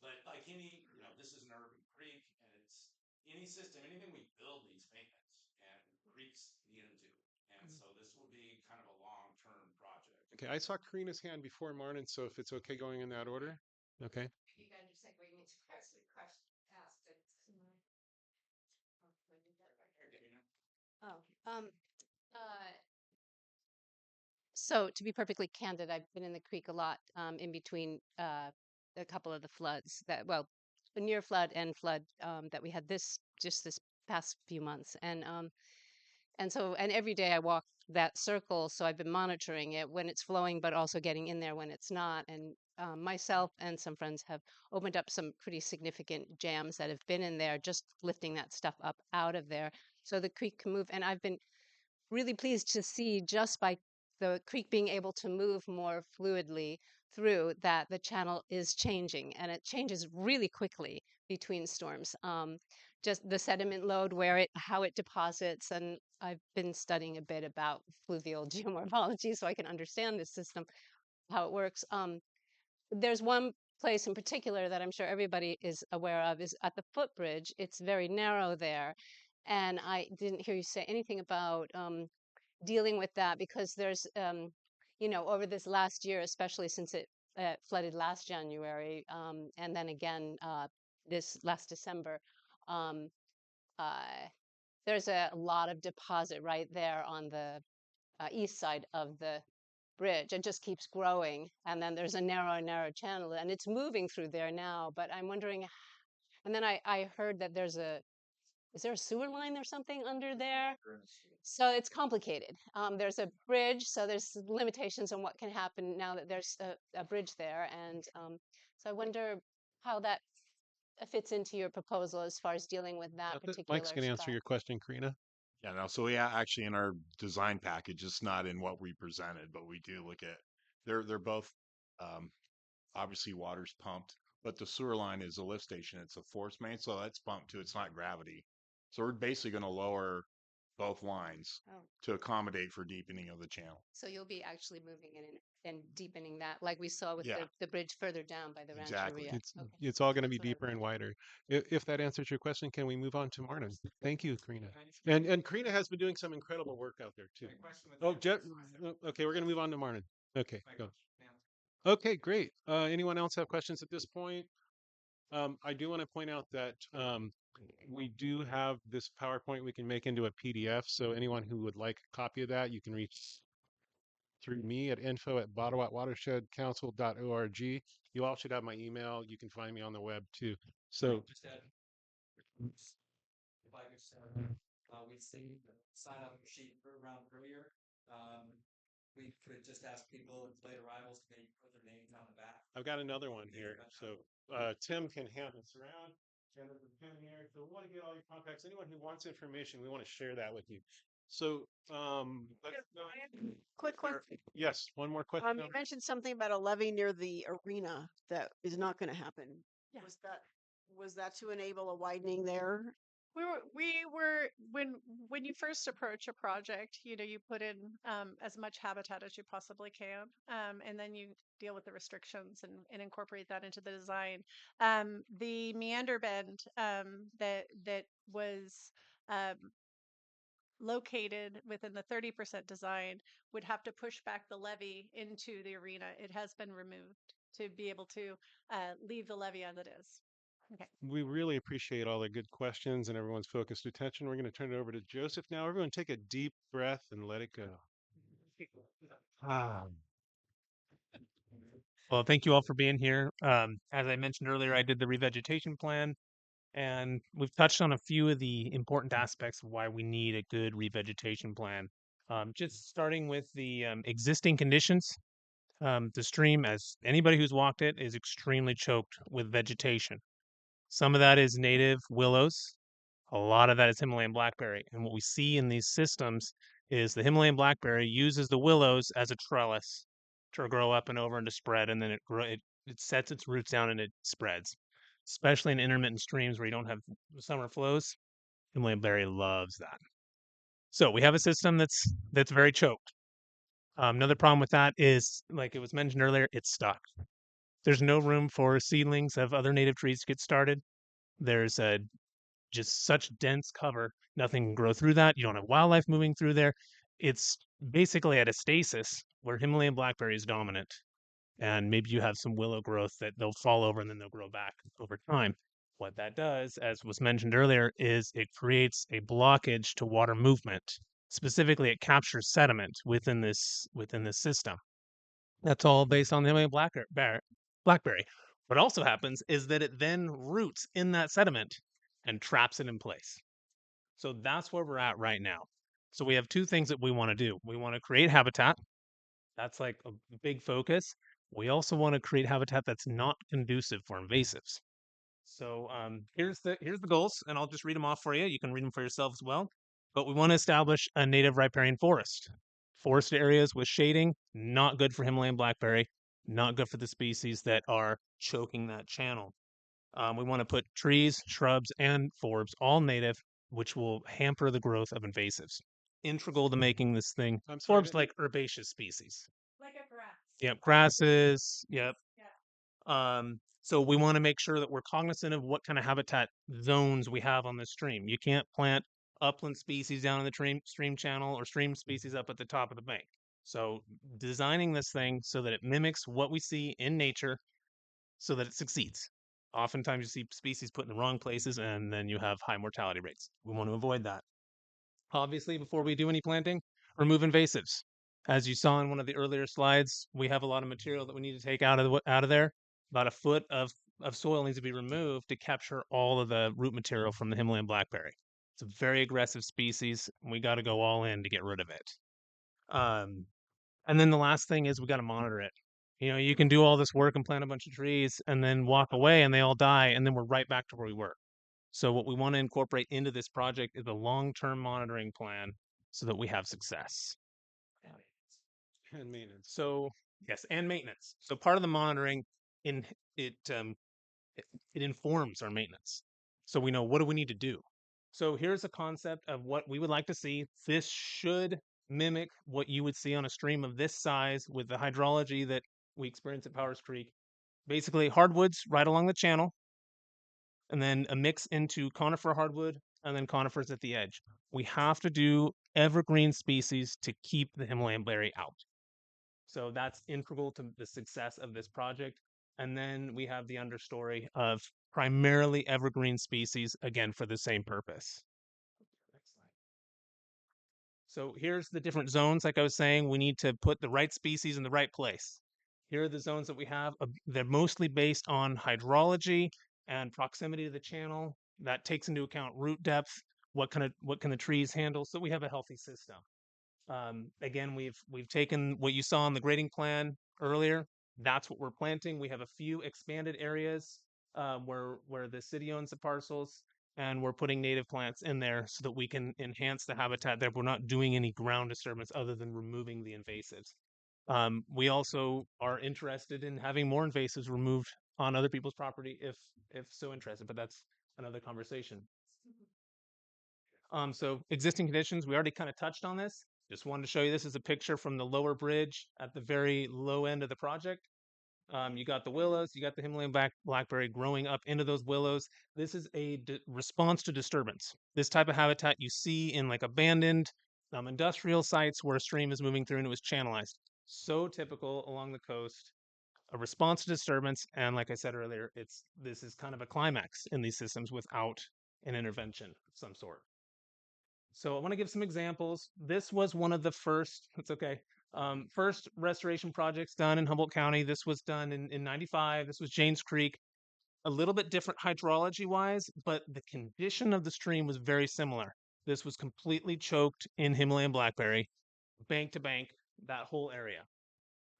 But like any, this is an urban creek, and it's any system, anything we build needs maintenance, and creeks need them too. And so this will be kind of a long-term project. Okay, I saw Karina's hand before Martin, so if it's okay going in that order. Okay. You guys just like waiting to ask it. So to be perfectly candid, I've been in the creek a lot in between a couple of the floods near flood and flood that we had this past few months. And so every day I walk that circle, so I've been monitoring it when it's flowing, but also getting in there when it's not. And myself and some friends have opened up some pretty significant jams that have been in there, just lifting that stuff up out of there so the creek can move. And I've been really pleased to see, just by the creek being able to move more fluidly through, that the channel is changing, and it changes really quickly between storms. Just the sediment load, how it deposits, and I've been studying a bit about fluvial geomorphology, so I can understand this system, how it works. There's one place in particular that I'm sure everybody is aware of, is at the footbridge. It's very narrow there, and I didn't hear you say anything about dealing with that, because there's, over this last year, especially since it flooded last January, and then again this last December, um, uh, there's a lot of deposit right there on the east side of the bridge. It just keeps growing, and then there's a narrow channel, and it's moving through there now. But I'm wondering, and then I heard that is there a sewer line or something under there? So it's complicated. There's a bridge, so there's limitations on what can happen now that there's a bridge there. And so I wonder how that fits into your proposal as far as dealing with that particular Mike's going to answer spot. your question, Karina. Yeah, no, so we actually in our design package, it's not in what we presented, but we do look at, they're both, um, obviously water's pumped, but the sewer line is a lift station. It's a force main, so that's pumped too. It's not gravity. So we're basically going to lower both lines Oh. to accommodate for deepening of the channel. So you'll be actually moving it in and deepening that, like we saw with Yeah. the bridge further down by the Exactly. Rancheria. It's all going to be That's what I deeper and wider. If that answers your question, can we move on to Martin? Thank you, Karina. And Karina has been doing some incredible work out there too. Oh, Jeff. Okay, we're going to move on to Martin. Okay, go. Okay, great. Anyone else have questions at this point? I do want to point out that we do have this PowerPoint we can make into a PDF. So anyone who would like a copy of that, you can reach through me at info@bottlewatershedcouncil.org. You all should have my email. You can find me on the web too. So Just add, if I could start, we see the sign up sheet around earlier. We could just ask people with late arrivals to maybe put their names on the back. I've got another one here. So Tim can hand this around. And there's a pen here. So we want to get all your contacts. Anyone who wants information, we want to share that with you. So Quick question. yes, one more question. You mentioned something about a levee near the arena that is not going to happen. Yeah. Was that to enable a widening there? We were when you first approach a project, you put in as much habitat as you possibly can, and then you deal with the restrictions and incorporate that into the design. The meander bend that was um, located within the 30% design would have to push back the levee into the arena. It has been removed to be able to leave the levee as it is. Okay. We really appreciate all the good questions and everyone's focused attention. We're going to turn it over to Joseph now. Everyone take a deep breath and let it go. Ah. Well, thank you all for being here. As I mentioned earlier, I did the revegetation plan, and we've touched on a few of the important aspects of why we need a good revegetation plan. Just starting with the existing conditions, the stream, as anybody who's walked it, is extremely choked with vegetation. Some of that is native willows. A lot of that is Himalayan blackberry. And what we see in these systems is the Himalayan blackberry uses the willows as a trellis to grow up and over and to spread, and then it sets its roots down and it spreads. Especially in intermittent streams where you don't have summer flows, Himalayan berry loves that. So we have a system that's very choked. Another problem with that is, like it was mentioned earlier, it's stuck. There's no room for seedlings of other native trees to get started. There's just such dense cover, nothing can grow through that. You don't have wildlife moving through there. It's basically at a stasis where Himalayan blackberry is dominant. And maybe you have some willow growth that they'll fall over and then they'll grow back over time. What that does, as was mentioned earlier, is it creates a blockage to water movement. Specifically, it captures sediment within this system. That's all based on the Himalayan blackberry. What also happens is that it then roots in that sediment and traps it in place. So that's where we're at right now. So we have two things that we want to do. We want to create habitat. That's like a big focus. We also want to create habitat that's not conducive for invasives. So here's the goals, and I'll just read them off for you. You can read them for yourself as well. But we want to establish a native riparian forest. Forest areas with shading, not good for Himalayan blackberry, not good for the species that are choking that channel. We want to put trees, shrubs, and forbs, all native, which will hamper the growth of invasives. Integral to making this thing. I'm sorry. Forbs like herbaceous species. Like a grass. Yep, grasses. Yep. So we want to make sure that we're cognizant of what kind of habitat zones we have on the stream. You can't plant upland species down in the stream channel or stream species up at the top of the bank. So designing this thing so that it mimics what we see in nature so that it succeeds. Oftentimes you see species put in the wrong places and then you have high mortality rates. We want to avoid that. Obviously, before we do any planting, remove invasives. As you saw in one of the earlier slides, we have a lot of material that we need to take out of there. About a foot of soil needs to be removed to capture all of the root material from the Himalayan blackberry. It's a very aggressive species. And we got to go all in to get rid of it. And then the last thing is we got to monitor it. You can do all this work and plant a bunch of trees and then walk away and they all die and then we're right back to where we were. So what we want to incorporate into this project is a long-term monitoring plan so that we have success. And maintenance. So yes, and maintenance. So part of the monitoring in it informs our maintenance. So we know what do we need to do. So here's a concept of what we would like to see. This should mimic what you would see on a stream of this size with the hydrology that we experience at Powers Creek. Basically, hardwoods right along the channel, and then a mix into conifer hardwood, and then conifers at the edge. We have to do evergreen species to keep the Himalayan berry out. So that's integral to the success of this project. And then we have the understory of primarily evergreen species, again, for the same purpose. Next slide. So here's the different zones. Like I was saying, we need to put the right species in the right place. Here are the zones that we have. They're mostly based on hydrology and proximity to the channel. That takes into account root depth, what can the trees handle, so we have a healthy system. Again, we've taken what you saw on the grading plan earlier. That's what we're planting. We have a few expanded areas where the city owns the parcels, and we're putting native plants in there so that we can enhance the habitat there. We're not doing any ground disturbance other than removing the invasives. We also are interested in having more invasives removed on other people's property if so interested, but that's another conversation. So existing conditions, we already kind of touched on this. Just wanted to show you this is a picture from the lower bridge at the very low end of the project. You got the willows, you got the Himalayan blackberry growing up into those willows. This is a response to disturbance. This type of habitat you see in like abandoned industrial sites where a stream is moving through and it was channelized. So typical along the coast, a response to disturbance. And like I said earlier, this is kind of a climax in these systems without an intervention of some sort. So I want to give some examples. This was one of the first, it's okay, first restoration projects done in Humboldt County. This was done in 95. This was Janes Creek. A little bit different hydrology wise, but the condition of the stream was very similar. This was completely choked in Himalayan blackberry, bank to bank, that whole area.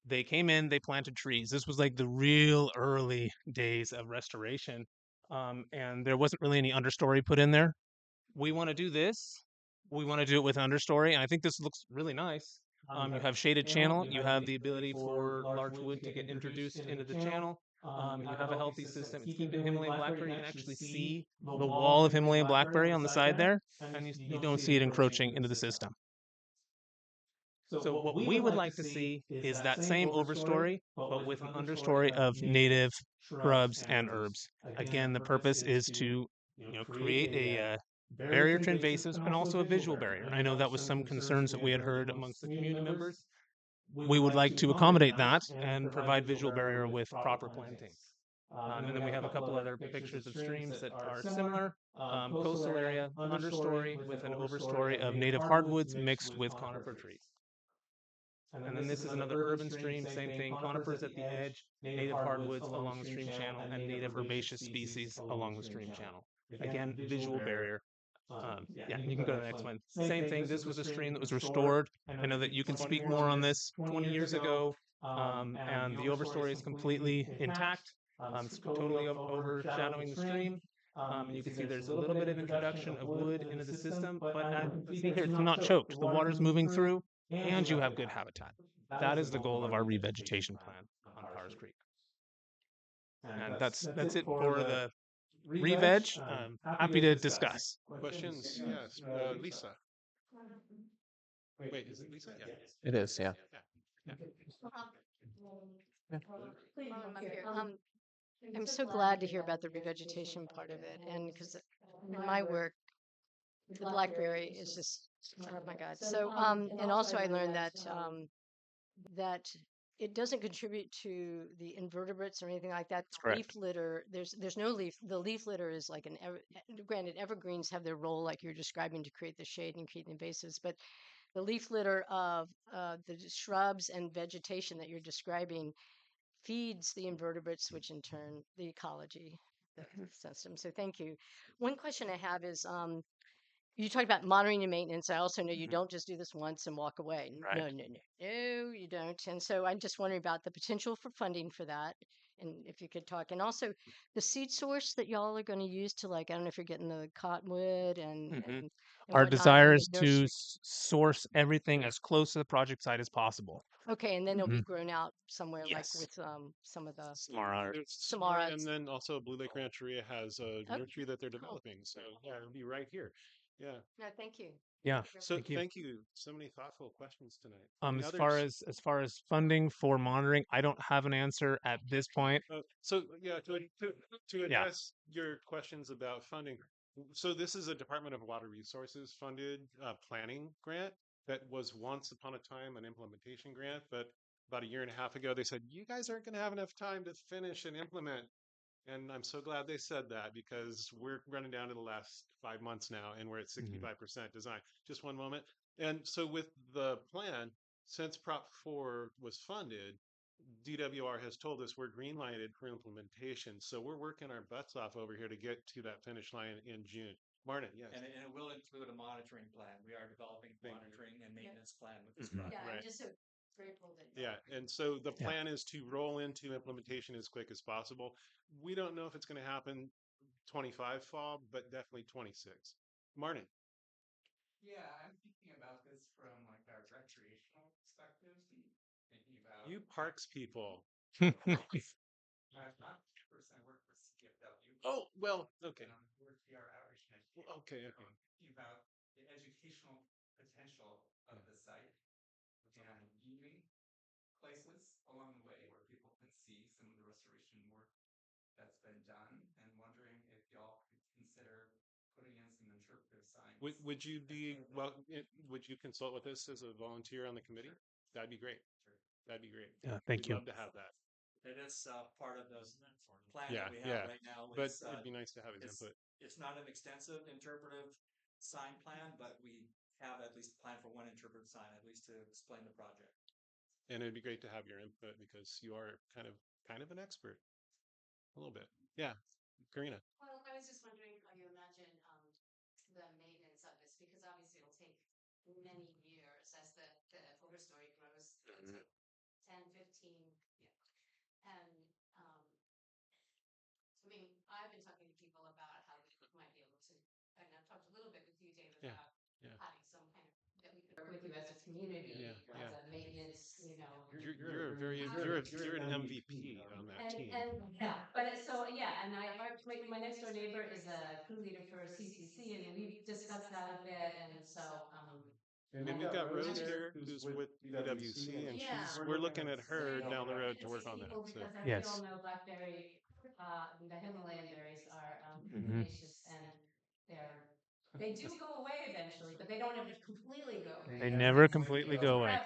They came in, they planted trees. This was like the real early days of restoration. And there wasn't really any understory put in there. We want to do this. We want to do it with understory, and I think this looks really nice. You have shaded channel. You have the ability for large wood to get introduced into the channel. You have a healthy system. It's keeping Himalayan blackberry. You can actually see the wall of Himalayan blackberry on the side there, and you don't see it encroaching into the system. So what we would like to see is that same overstory, but with an understory of native shrubs and herbs. Again, the purpose is to create a barrier to invasives and also a visual barrier. I know that was some concerns that we had heard amongst the community members. We would like to accommodate that and provide visual barrier with proper plantings. And then we have a couple other pictures of streams that are similar. Coastal area, understory with an overstory of native hardwoods mixed with conifer trees. And then this is another urban stream, same thing, conifers at the edge, native hardwoods along the stream channel, and native herbaceous species along the stream channel. Again, visual barrier. Yeah, you can go to the next one. Same thing, this was a stream that was restored. I know that you can speak more on this 20 years ago, and the overstory is completely intact. It's totally overshadowing the stream. And you can see there's a little bit of introduction of wood into the system, but as you see here, it's not choked. The water's moving through, and you have good habitat. That is the goal of our revegetation plan on Powers Creek. And that's it for the re-veg. Happy to discuss. Questions? Yes, Lisa. Wait, is it Lisa? Yeah. It is, yeah. Yeah. While I'm up here, I'm so glad to hear about the revegetation part of it, and because in my work, the blackberry is just, oh my God. So, and also I learned that that it doesn't contribute to the invertebrates or anything like that. That's correct. Leaf litter, there's no leaf. The leaf litter is like granted, evergreens have their role, like you're describing, to create the shade and create the invasives, but the leaf litter of the shrubs and vegetation that you're describing feeds the invertebrates, which in turn the ecology, the system. So thank you. One question I have is, you talked about monitoring and maintenance. I also know you don't just do this once and walk away. Right. No, you don't. And so I'm just wondering about the potential for funding for that. And if you could talk, and also the seed source that y'all are going to use to, like, I don't know if you're getting the cottonwood and Our whatnot, desire and is the to nursery. source everything as close to the project site as possible. Okay, and then it'll be Mhm. grown out somewhere, like Yes. with some of the Samara. There's Samara, Samaras. and then also Blue Lake Rancheria has a Oh, nursery that they're cool. developing. So yeah, it'll be right here. Yeah. No, thank you. Yeah. So Thank you. thank you. So many thoughtful questions tonight. Any As far others? as funding for monitoring, I don't have an answer at this point. So yeah, to Yeah. address your questions about funding. So this is a Department of Water Resources funded planning grant that was once upon a time an implementation grant, but about a year and a half ago they said you guys aren't going to have enough time to finish and implement. And I'm so glad they said that because we're running down to the last 5 months now and we're at 65% design. Just one moment. And so with the plan, since Prop 4 was funded, DWR has told us we're green lighted for implementation. So we're working our butts off over here to get to that finish line in June. Martin, yes. And it will include a monitoring plan. We are developing monitoring and maintenance plan with this Mhm. project. Yeah, I'm Right. just so grateful that Yeah, and so the Yeah. plan is to roll into implementation as quick as possible. We don't know if it's going to happen 25 fall, but definitely 26. Martin. Yeah, I'm thinking about this from like a recreational perspective, thinking about You parks people. I'm not person. I work for CFW. Oh, well, okay. And I'm working our outreach initiative. Okay, okay. Thinking about educational potential of the site and viewing places along the way where people can see some of the restoration work that's been done, and wondering if y'all could consider putting in some interpretive signs. Would you be well? Would you consult with us as a volunteer on the committee? Sure. That'd be great. Sure. That'd be great. Thank We'd you. love to have that. It is part of the plan Yeah, that we have yeah. right now. But it'd be nice to have his It's, input. it's not an extensive interpretive sign plan, but we have at least a plan for one interpretive sign, at least to explain the project. And it'd be great to have your input because you are kind of an expert, a little bit. Yeah, Karina. Well, I was just wondering how you imagine the maintenance of this, because obviously it'll take many years as the overstory grows. It'll take 10, 15, yeah. And I mean, I've been talking to people about how we might be able to, and I've talked a little bit with you, David, Yeah, about yeah. having some kind of, that we could work with you as a community, Yeah, as yeah. a maintenance, You're an MVP on that team. and yeah, but so yeah, and my next door neighbor is a crew leader for CCC, and we've discussed that a bit, and so And we've got Rose here, who's with PwC, and we're looking at her down the road to work on that. So because as we yes. all know, blackberry, the Himalayan berries are Mhm. herbaceous, and they do go away eventually, but they don't ever completely go away. They never completely go away.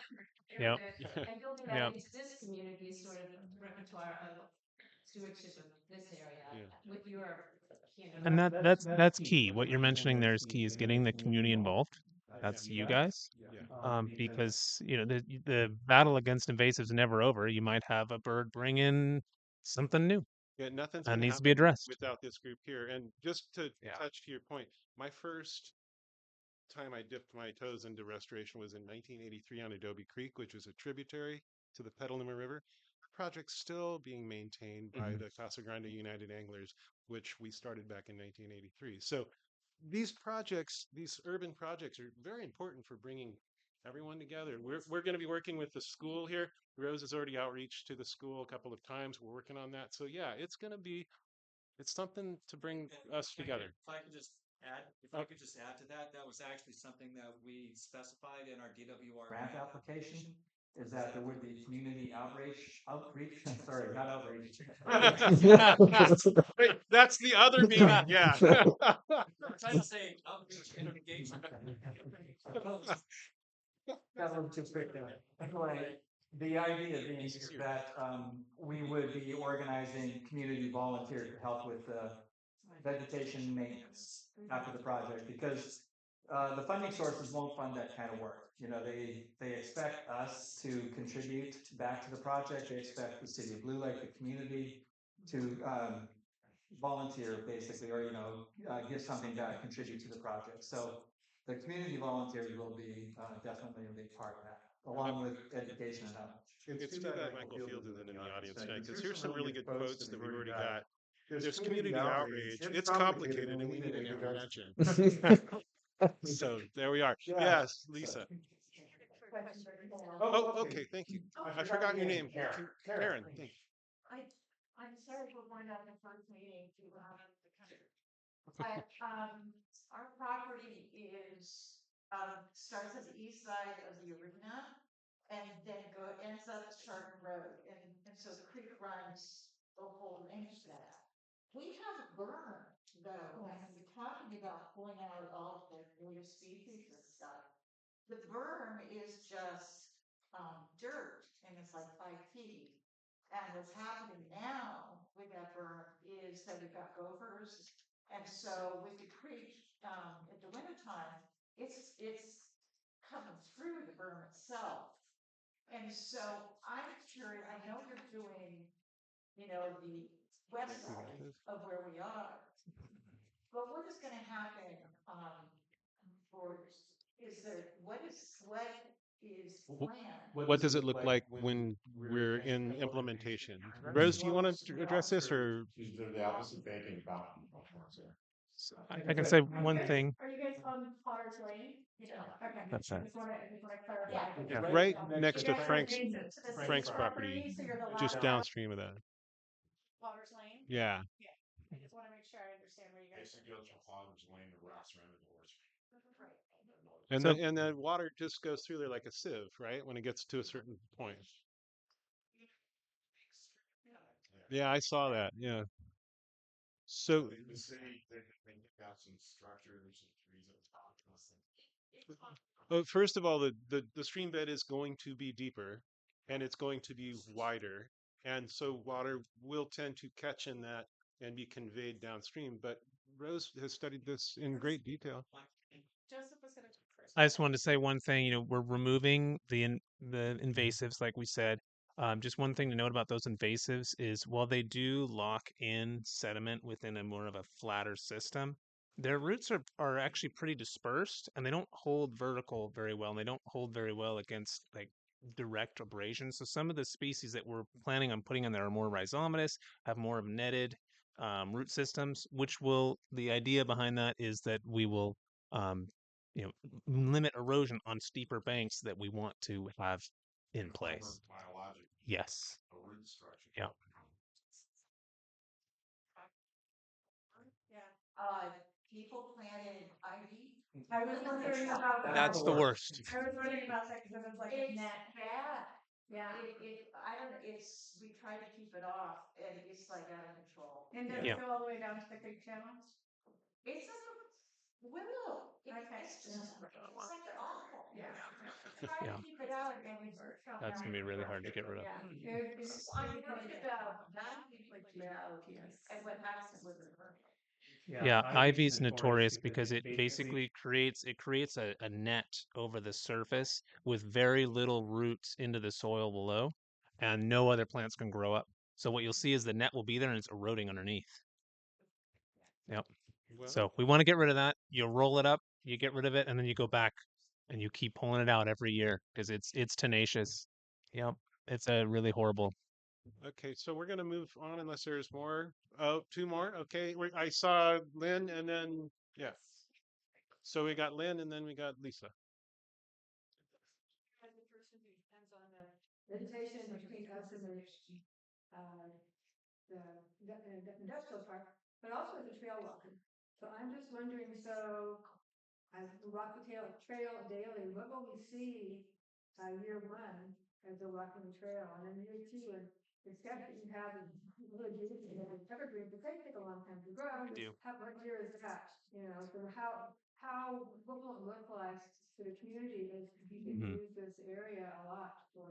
Forever. Yep. And building Yep. that into this community sort of repertoire of stewardship of this area with your, And that's key. What you're mentioning there is key, is getting the community involved. That's you guys. Yeah. Because the battle against invasives is never over. You might have a bird bring in something new Yeah, nothing's that going to needs to be happen addressed. without this group here. And just to Yeah. touch to your point, my first time I dipped my toes into restoration was in 1983 on Adobe Creek, which was a tributary to the Petaluma River. The project's still being maintained by the Casa Grande United Anglers, which we started back in 1983. So these projects, these urban projects, are very important for bringing everyone together. We're going to be working with the school here. Rose has already outreached to the school a couple of times. We're working on that. So yeah, it's something to bring us together. If I could just add to that, that was actually something that we specified in our DWR grant application, is that there would be community outreach, sorry, not outreach. Wait, that's the other meaning. Yeah. I'm trying to say outreach and engagement. Got a little too quick there. Anyway, the idea being is that we would be organizing community volunteers to help with the vegetation maintenance after the project, because the funding sources won't fund that kind of work. You know, they expect us to contribute back to the project. They expect the city of Blue Lake, the community, to volunteer basically, or give something back, contribute to the project. So the community volunteers will be definitely a big part of that, along with education and outreach. It's too bad Michael Fields isn't in the audience tonight, because here's some really good quotes that we've already got. There's community outrage. It's complicated, and we need an intervention. So there we are. Yes, Lisa. Oh, okay. Thank you. I forgot your name. Karen. Thank you. I'm sorry for going out the first meeting to the country. But our property starts at the east side of the arena and then ends up Chardon Road. And so the creek runs the whole range of that. We have a berm though, and we're talking about pulling out all the native species and stuff. The berm is just dirt, and it's like 5 feet. And what's happening now with that berm is that we've got gophers, and so with the creek at the wintertime, it's coming through the berm itself. And so I'm curious. I know you're doing, the west side of where we are, but what is going to happen for? What is planned? What does it look like when we're in implementation? Rose, do you want to address this, or? The opposite banking about. I can say one thing. Are you guys on Potter's Lane? Okay. That's right. Just want to clarify. Yeah. Right next You to guys are Frank's adjacent to the city Frank's property, so you're the just last downstream of that. Potter's Lane? Yeah. Yeah. I just want to make sure I understand where you guys Basically, goes from Potter's Lane to wraps around the doors. Right. And So the water just goes through there like a sieve, right? When it gets to a certain point. Yeah, I saw that. Yeah. So, The city, they got some structures and trees at the top. well, first of all, the stream bed is going to be deeper and it's going to be wider. And so water will tend to catch in that and be conveyed downstream. But Rose has studied this in great detail. Joseph was going to go first. I just wanted to say one thing. We're removing the invasives, like we said. Just one thing to note about those invasives is while they do lock in sediment within a more of a flatter system, their roots are actually pretty dispersed and they don't hold vertical very well. And they don't hold very well against like direct abrasion. So some of the species that we're planning on putting in there are more rhizomatous, have more of netted root systems, the idea behind that is that we will um, limit erosion on steeper banks that we want to have in place. Biologic. Yes. A root structure. Yeah. Yeah. People planted ivy. I was wondering about that. That's the worst. I was wondering about that because it was like a It's net. bad. Yeah. I don't know, we try to keep it off and it's like out of control. And does Yeah. it go all the way down to the creek channel? It's a willow. Okay. It's just, it's like awful. Yeah. Try Yeah. to keep it out and That's gonna be really hard to get rid of. Yeah. I'm worried about not keeping it out and what happens with it. Yeah, ivy's notorious because it basically creates a net over the surface with very little roots into the soil below, and no other plants can grow up. So what you'll see is the net will be there and it's eroding underneath. Yep. Well, So we want to get rid of that. You roll it up, you get rid of it, and then you go back and you keep pulling it out every year because it's tenacious. Yep. It's a really horrible. okay, so we're gonna move on unless there's more. Oh, two more. Okay, I saw Lynn and then yeah. So we got Lynn and then we got Lisa. Vegetation between us and the industrial park, but also as a trail walker. So I'm just wondering, so I walk the trail daily. What will we see year one as a walking the trail, and then year two, and it's got that you have really beautiful evergreen, but they take a long time to grow. Do. What year is that? So what will it look like to the community as we use this area a lot for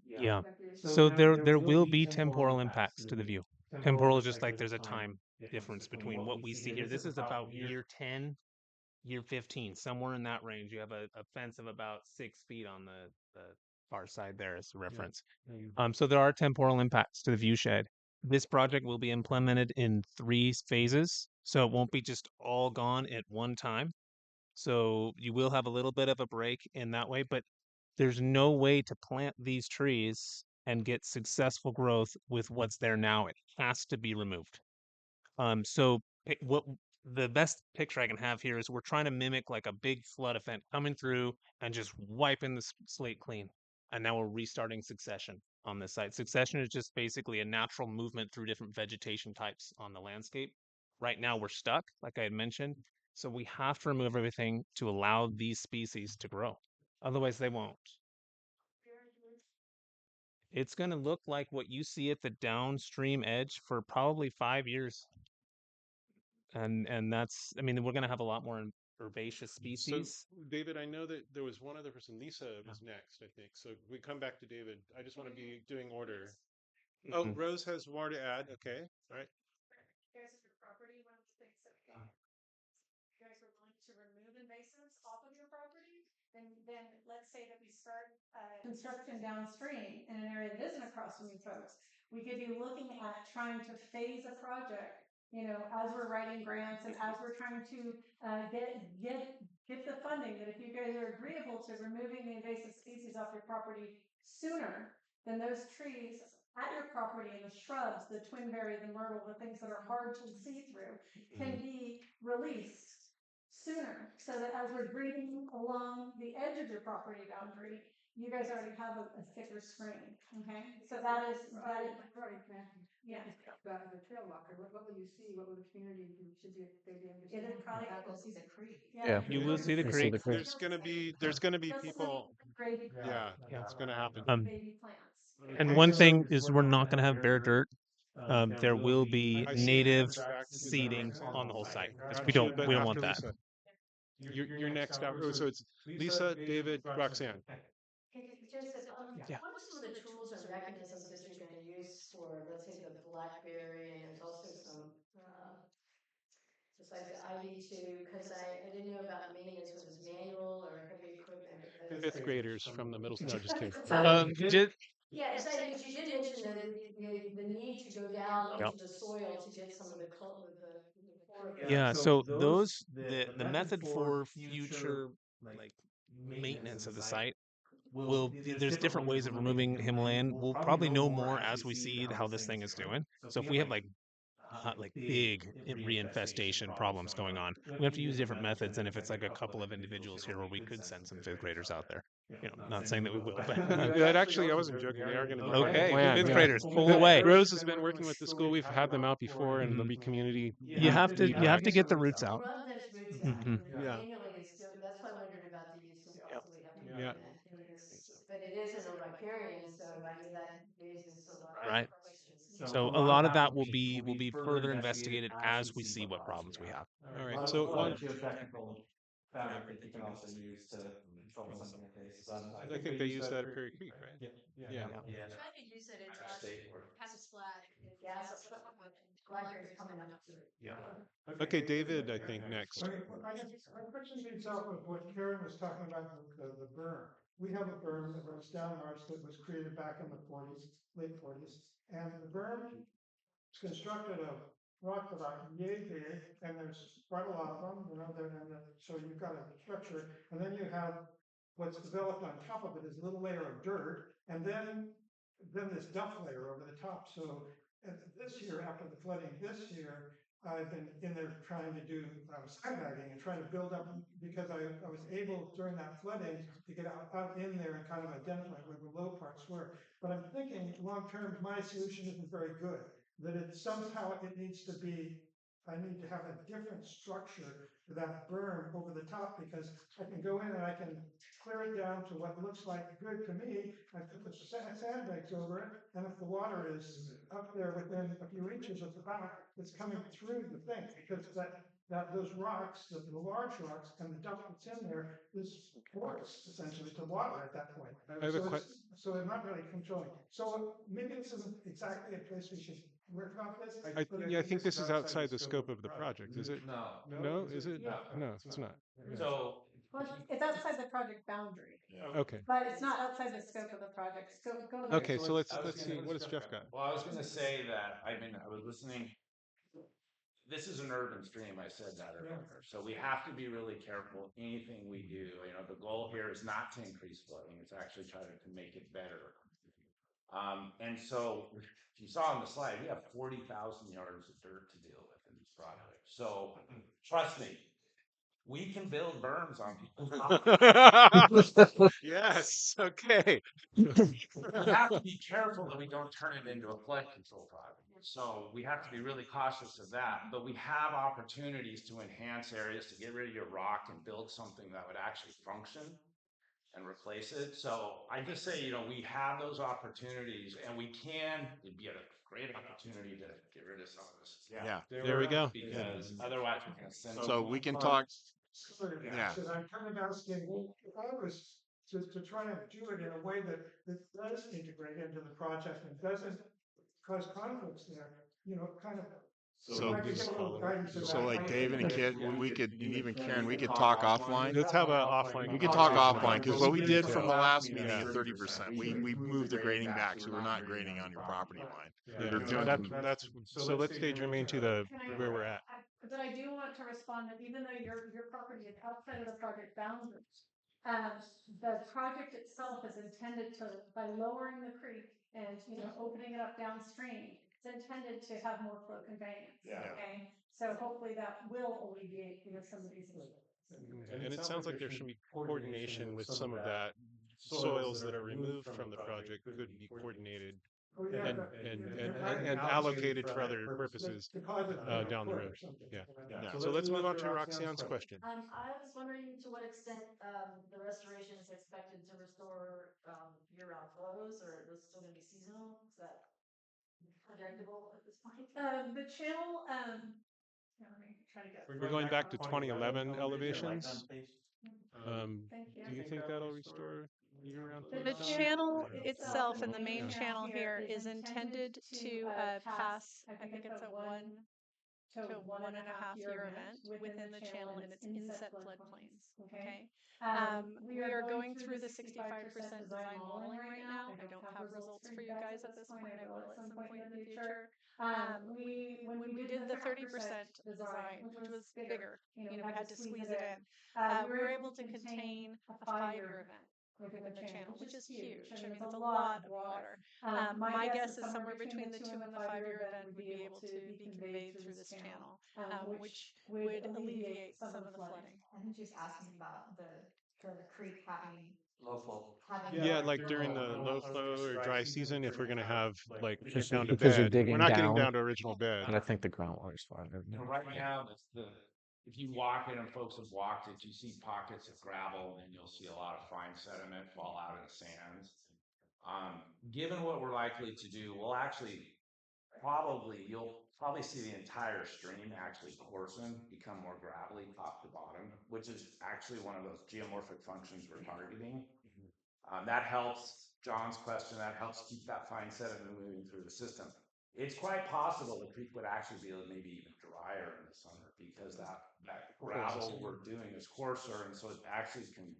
Yeah. recreation? So there will be temporal impacts to the view. Temporal is just like there's a time difference between what we see here. This is about year 10, year 15, somewhere in that range. You have a fence of about 6 feet on the far side there as a reference. So there are temporal impacts to the view shed. This project will be implemented in 3 phases, so it won't be just all gone at one time. So you will have a little bit of a break in that way, but there's no way to plant these trees and get successful growth with what's there now. It has to be removed. So what the best picture I can have here is we're trying to mimic like a big flood event coming through and just wiping the slate clean. And now we're restarting succession on this site. Succession is just basically a natural movement through different vegetation types on the landscape. Right now we're stuck, like I had mentioned. So we have to remove everything to allow these species to grow. Otherwise they won't. It's going to look like what you see at the downstream edge for probably 5 years. And that's, I mean, we're going to have a lot more herbaceous So species. David, I know that there was one other person. Lisa was next, I think. So we come back to David. I just want to be doing order. Oh, Mhm. Rose has more to add. Okay, all right. Guys, your property, one of the things that you guys are willing to remove invasives off of your property, then let's say that we start construction downstream in an area that isn't across from you folks. We could be looking at trying to phase a project, as we're writing grants and as we're trying to get the funding, that if you guys are agreeable to removing the invasive species off your property sooner, then those trees at your property and the shrubs, the twinberry, the myrtle, the things that are hard to see through, can be released sooner, so that as we're breathing along the edge of your property boundary, you guys already have a thicker screen. Okay, so that is yeah. The trail walk. walk, or what will you see? What will the community should be they be Yeah, understanding? they probably will see the creek. Yeah, You will see the you'll creek. There's gonna be people. grading Yeah, it's gonna happen. baby plants. And Okay, one so thing is we're not going to have bare dirt. There will be I see native Lisa's back. Lisa's seeding next. on the whole site because Got you. But we don't want after that. Lisa, you're next after. Oh, so it's Lisa, David, Roxanne. Okay, Joseph, Yeah. what are some of the tools or mechanisms that you're going to use for, let's say, the blackberry, and there's also some, besides the ID2, because I didn't know about maintenance, whether it's manual or heavy equipment. Fifth graders from the middle. No, just kidding. Just, Yeah, because you did mention the need to go down Yep. into the soil to get some of the chlorophyll. yeah. So the method for future like maintenance of the site there's different ways of removing Himalayan. We'll probably know more as we see how this thing is doing. So if we have like big reinfestation problems going on, we have to use different methods. And if it's like a couple of individuals here where we could send some fifth graders out there, not saying that we will, but That actually, I wasn't joking. They are going to be part of the okay, plan. fifth Yeah. graders pull away. Rose has been working with the school. We've had them out before, and there'll be community. You have to get the roots out. Rub those roots out. Mhm. Yeah. Manually, it's still, that's why I wondered about the use of Yep. possibly having Yeah. but it isn't a riparian, so I mean that raises a lot Right. of questions. So a lot of that will be further investigated as we see what problems we have. All right. So A lot one, of geotechnical fabric that you can also use to control some of the cases. I think they use that at Prairie Creek, right? Yeah. I tried to use it at Pass Flat, gas, blackberries coming up to it. Yeah. Okay, David, I think next. Okay, my question leads off of what Karen was talking about, the berm. We have a berm that runs down ours that was created back in the 40s, late 40s. And the berm is constructed of rock about yay big, and there's quite a lot of them, so you've got a structure, and then you have what's developed on top of it is a little layer of dirt, and then this duff layer over the top. So this year, after the flooding this year, I've been in there trying to do sandbagging and trying to build up, because I was able during that flooding to get out in there and kind of identify where the low parts were. But I'm thinking long term, my solution isn't very good. That it somehow it needs to be, I need to have a different structure for that berm over the top, because I can go in and I can clear it down to what looks like good to me. I put the sandbags over it, and if the water is up there within a few inches of the back, it's coming through the thing, because those rocks, the large rocks, and the duff that's in there is forced essentially to water at that point. I have a question. So they're not really controlling. So maybe this isn't exactly a place we should work about this. I think this is outside the scope of the project. Is it? No. No, is it? Yeah. No, it's not. So Well, it's outside the project boundary, Okay. but it's not outside the scope of the project. Go ahead. Okay, so let's see. What does Jeff got? Well, I was gonna say that, I was listening. This is an urban stream, I said that earlier, so we have to be really careful anything we do. The goal here is not to increase flooding, it's actually try to make it better. And so, if you saw on the slide, we have 40,000 yards of dirt to deal with in this project. So, trust me, we can build berms on people's property. Yes. Okay. We have to be careful that we don't turn it into a flood control project. So we have to be really cautious of that. But we have opportunities to enhance areas, to get rid of your rock and build something that would actually function and replace it. So I just say, we have those opportunities, and it'd be a great opportunity to get rid of some of this. Yeah. There we go. Because otherwise we're going to send. So we can talk. Yeah. So I'm kind of asking, if I was to try and do it in a way that does integrate into the project and doesn't cause conflicts there, kind of. So, I could get a little guidance of so that. like Dave and Kit, we could, and even Karen, we could talk offline. Let's have an offline. We could talk conversation offline, about because this. what we did from the last Yeah. meeting at 30%, we moved the grading back, so we're not grading on your property line. Yeah, We're doing that's so let's daydream to the where we're at. But I do want to respond that even though your property is outside of the project boundaries, the project itself is intended to, by lowering the creek and opening it up downstream, it's intended to have more flow conveyance. Yeah. Okay, so hopefully that will alleviate some of these issues. And it sounds like there should be coordination with some of that. Soils that are removed from the project could be coordinated and allocated for other purposes down the road. Yeah. Yeah. So let's move on to Roxanne's question. I was wondering to what extent the restoration is expected to restore year-round flows, or is it still going to be seasonal? Is that projectable at this point? The channel, yeah, let me try to get. We're going back to 2011 elevations. Thank you. Do you think that'll restore year-round flow? The channel itself and the main Yeah. channel here is intended to pass, I think it's a 1 to 1.5 year event within the channel in its inset floodplains. Okay. We are going through the 65% design modeling right now. I don't have results for you guys at this point. I will at some point in the future. When we did the 30% design, which was bigger, we had to squeeze it in. We were able to contain a 5-year event within the channel, which is huge. I mean, it's a lot of water. My guess is somewhere between the 2 and the 5-year event would be able to be conveyed through this channel, which would alleviate some of the flooding. I think she's asking about the creek having Low flow. Yeah, like during the low flow or dry season, if we're going to have like get down to Because you're bed, we're digging not getting down, down to original bed. and I think the groundwater's fine. Right now, if you walk it and folks have walked it, you see pockets of gravel and you'll see a lot of fine sediment fall out of the sands. Given what we're likely to do, you'll probably see the entire stream actually coarsen, become more gravelly top to bottom, which is actually one of those geomorphic functions we're targeting. That helps, John's question, that helps keep that fine sediment moving through the system. It's quite possible the creek would actually be maybe even drier in the summer because that gravel we're doing is coarser, and so it actually can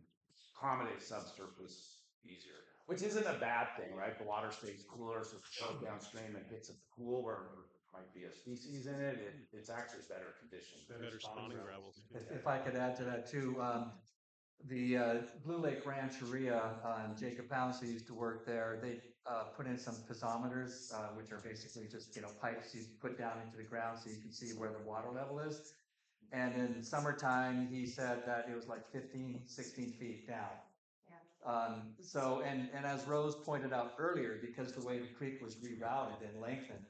accommodate subsurface easier, which isn't a bad thing, right? The water stays cooler, so if it goes downstream and hits a pool where there might be a species in it, it's actually better conditioned. Better spawning gravels too. If I could add to that too, the Blue Lake Rancheria, Jacob Pouncey used to work there. They put in some piezometers, which are basically just pipes you put down into the ground so you can see where the water level is. And in summertime, he said that it was like 15, 16 feet down. And as Rose pointed out earlier, because the way the creek was rerouted and lengthened,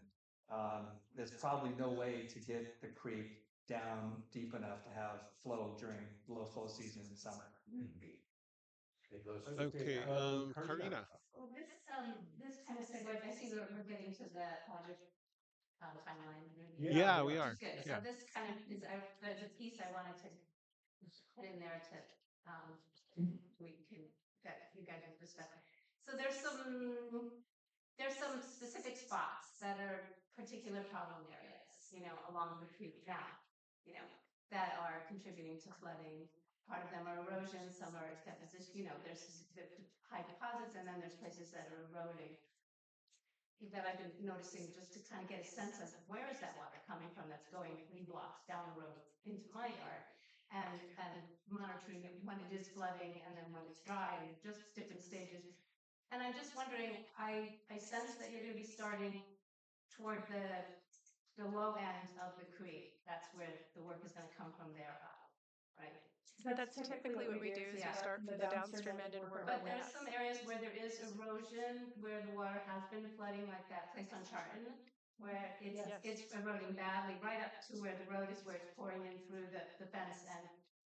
there's probably no way to get the creek down deep enough to have flow during low flow season in summer. Okay, Karina. Well, this kind of segues. I see that we're getting to the project timeline. Yeah, we Which are. is good. Yeah. So this kind of is the piece I wanted to put in there to we can that you guys have discussed. So there's some specific spots that are particular problem areas, along the creek now, that are contributing to flooding. Part of them are erosion, some are deposition, there's the high deposits, and then there's places that are eroding that I've been noticing just to kind of get a sense of where is that water coming from that's going 3 blocks down the road into my yard, and monitoring it when it is flooding and then when it's dry, and just different stages. And I'm just wondering, I sense that you're going to be starting toward the low end of the creek. That's where the work is going to come from there up, right? That's typically what we do is we start from the downstream end and work our But way there's up. some areas where there is erosion, where the water has been flooding, like that place on Charton, where it's eroding badly, right up to where the road is, where it's pouring in through the fence and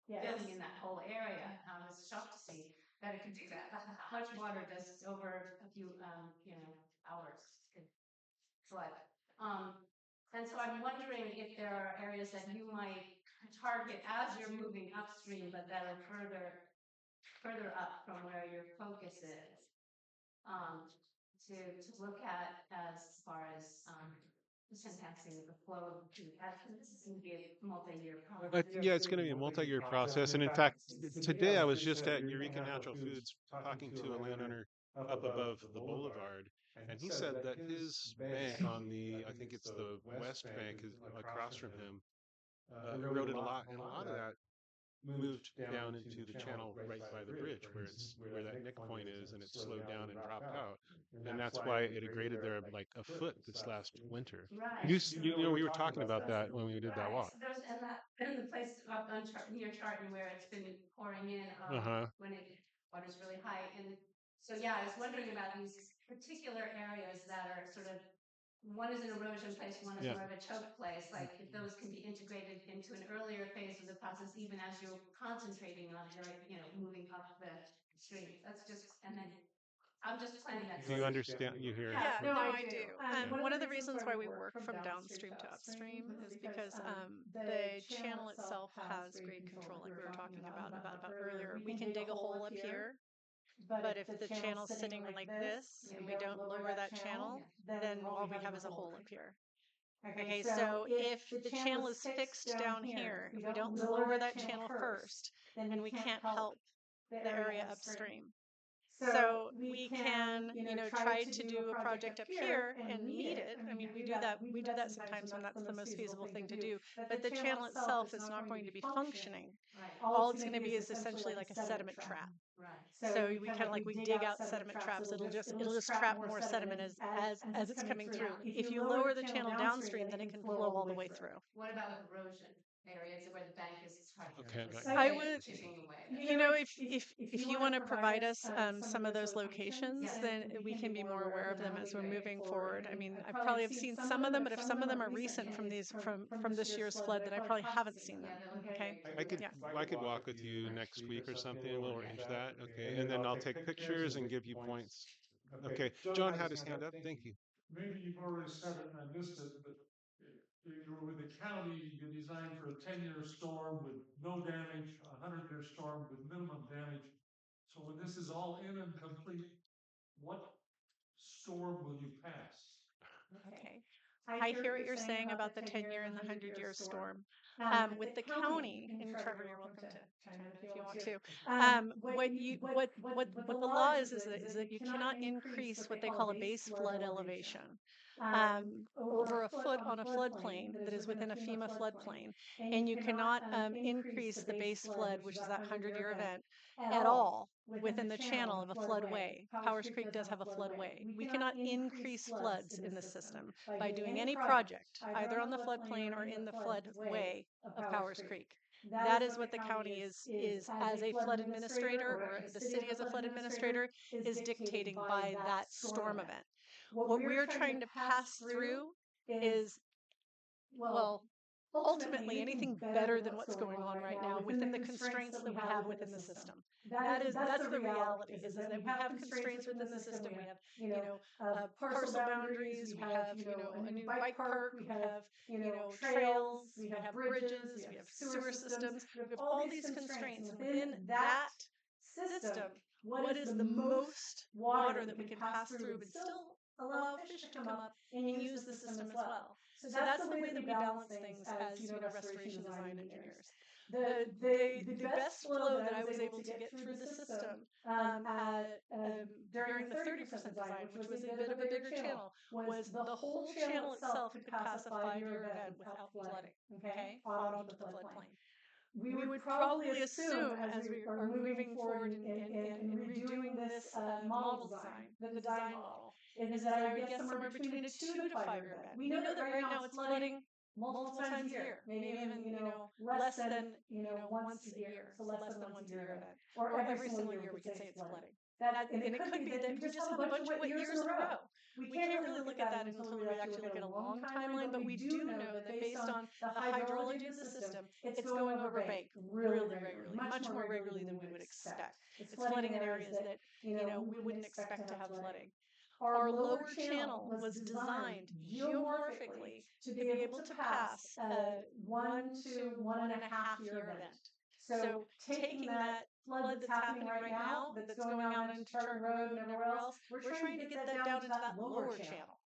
filling in that whole area. I was shocked to see that it could do that. How much water does over a few hours could flood? And so I'm wondering if there are areas that you might target as you're moving upstream, but that are further up from where your focus is, to look at as far as just enhancing the flow of food. This is going to be a multi-year process. Yeah, it's going to be a multi-year process. And in fact, today I was just at Eureka Natural Foods talking to a landowner up above the boulevard, and he said that his bank on I think it's the west bank is across from him, eroded a lot, and a lot of that moved down into the channel right by the bridge where that nick point is, and it slowed down and dropped out, and that's why it degraded there like a foot this last winter. Right. We were talking about that when we did that walk. So there's and the place up on near Charton where it's been pouring in Uh-huh. when water's really high, and So yeah, I was wondering about these particular areas that are sort of, one is an erosion place, one is Yeah. more of a choke place, like if those can be integrated into an earlier phase of the process, even as you're concentrating on the, moving up the stream. That's just, and then I'm just planting that. Do you understand? You hear? Yeah, what- no, I do. Yeah. One of the reasons why we work from downstream to upstream is because the channel itself has grade control, like we were talking about earlier. We can dig a hole up here, but if the channel's sitting like this and we don't lower that channel, then all we have is a hole up here. Okay, so if the channel is fixed down here, if we don't lower that channel first, then we can't help the area upstream. So we can, try to do a project up here and meet it. I mean, we do that sometimes when that's the most feasible thing to do, but the channel itself is not going to be functioning. All it's going to be is essentially like a sediment trap. So we kind of like, we dig out sediment traps. It'll just trap more sediment as it's coming through. If you lower the channel downstream, then it can flow all the way through. What about with erosion areas where the bank is Okay. I would, if you want to provide us some of those locations, then we can be more aware of them as we're moving forward. I mean, I probably have seen some of them, but if some of them are recent from this year's flood, then I probably haven't seen them. Okay. I could walk with you next week or something. We'll arrange that. Okay. And then I'll take pictures and give you points. Okay. John had his hand up. Thank you. Maybe you've already said it and I missed it, but you were with the county, you designed for a 10-year storm with no damage, a 100-year storm with minimum damage. So when this is all in and complete, what storm will you pass? Okay. I hear what you're saying about the 10-year and the 100-year storm. With the county, and Trevor, you're welcome to chime in if you want to. What the law is that you cannot increase what they call a base flood elevation over a foot on a floodplain that is within a FEMA floodplain, and you cannot increase the base flood, which is that 100-year event, at all within the channel of a floodway. Powers Creek does have a floodway. We cannot increase floods in the system by doing any project, either on the floodplain or in the floodway of Powers Creek. That is what the county is as a flood administrator, or the city as a flood administrator, is dictating by that storm event. What we're trying to pass through is, well, ultimately anything better than what's going on right now within the constraints that we have within the system. That's the reality, is that we have constraints within the system. We have parcel boundaries, we have a new bike park, we have trails, we have bridges, we have sewer systems, we have all these constraints, and within that system, what is the most water that we can pass through but still allow fish to come up and use the system as well? So that's the way that we balance things as restoration design engineers. The best flow that I was able to get through the system during the 30% design, which was a bit of a bigger channel, was the whole channel itself could pass a 5-year event without flooding. Okay, out onto the floodplain. We would probably assume, as we are moving forward and redoing this model design, the design model, is that I would guess somewhere between a 2 to 5-year event. We know that right now it's flooding multiple times a year, maybe even less than once a year, so less than once a year event, or every single year we could say it's flooding. And it could be that we just have a bunch of wet years in a row. We can't really look at that until we actually look at a long timeline, but we do know that based on the hydrology of the system, it's going over bank really regularly, much more regularly than we would expect. It's flooding in areas that we wouldn't expect to have flooding. Our lower channel was designed geomorphically to be able to pass a 1 to 1.5-year event. So taking that flood that's happening right now, that's going out into Chart Road and everywhere else, we're trying to get that down into that lower channel.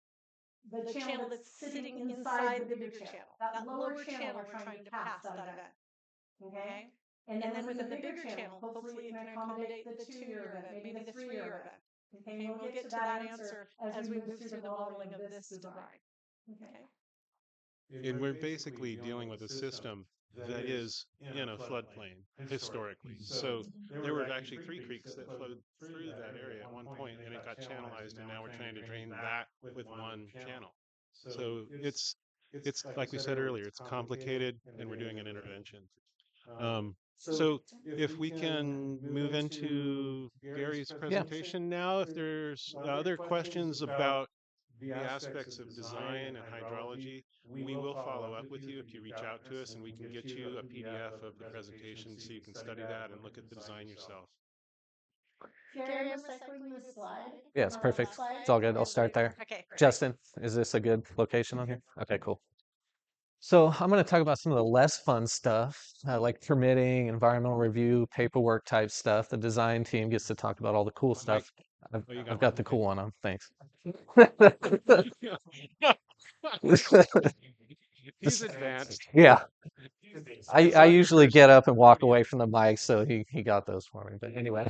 The channel that's sitting inside the bigger channel. That lower channel, we're trying to pass that event. Okay? And then within the bigger channel, hopefully it can accommodate the 2-year event, maybe the 3-year event. Okay, and we'll get to that answer as we move through the modeling of this design. Okay. And we're basically dealing with a system that is in a floodplain historically. So there were actually 3 creeks that flowed through that area at one point, and it got channelized, and now we're trying to drain that with one channel. So it's like we said earlier, it's complicated, and we're doing an intervention. So if we can move into Gary's presentation now, if there's other questions about the aspects of design and hydrology, we will follow up with you if you reach out to us, and we can get you a PDF of the presentation so you can study that and look at the design yourself. Gary, I'm recycling the slide. Yeah, it's perfect. It's all good. I'll start there. Okay. Justin, is this a good location on here? Okay, cool. So I'm going to talk about some of the less fun stuff, like permitting, environmental review, paperwork type stuff. The design team gets to talk about all the cool stuff. I've got the cool one on. Thanks. He's advanced. Yeah. I usually get up and walk away from the mic, so he got those for me. But anyway.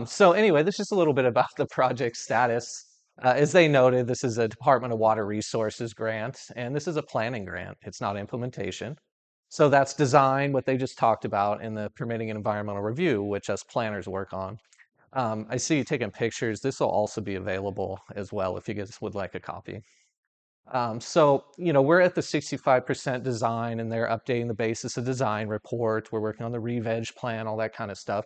So anyway, this is just a little bit about the project status. As they noted, this is a Department of Water Resources grant, and this is a planning grant. It's not implementation. So that's design, what they just talked about, in the permitting and environmental review, which us planners work on. I see you taking pictures. This will also be available as well if you guys would like a copy. So, we're at the 65% design, and they're updating the basis of design report. We're working on the re-veg plan, all that kind of stuff.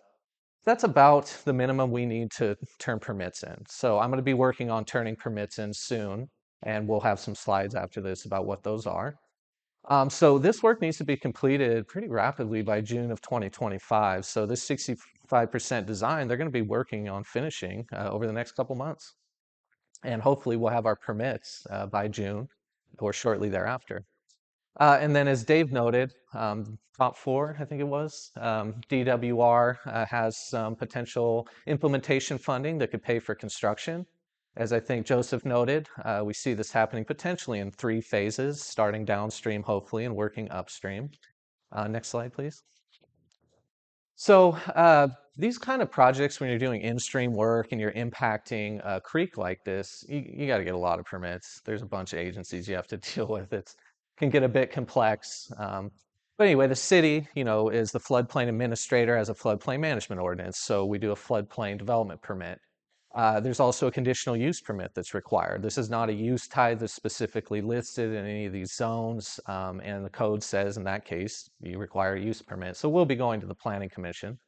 That's about the minimum we need to turn permits in. So I'm going to be working on turning permits in soon, and we'll have some slides after this about what those are. So this work needs to be completed pretty rapidly by June of 2025. So this 65% design, they're going to be working on finishing over the next couple months. And hopefully we'll have our permits by June or shortly thereafter. And then as Dave noted, top four, I think it was, DWR has some potential implementation funding that could pay for construction. As I think Joseph noted, we see this happening potentially in 3 phases, starting downstream, hopefully, and working upstream. Next slide, please. So these kind of projects, when you're doing in-stream work and you're impacting a creek like this, you got to get a lot of permits. There's a bunch of agencies you have to deal with. It can get a bit complex. But anyway, the city, is the floodplain administrator, has a floodplain management ordinance. So we do a floodplain development permit. There's also a conditional use permit that's required. This is not a use type that's specifically listed in any of these zones, and the code says in that case you require a use permit. So we'll be going to the Planning Commission.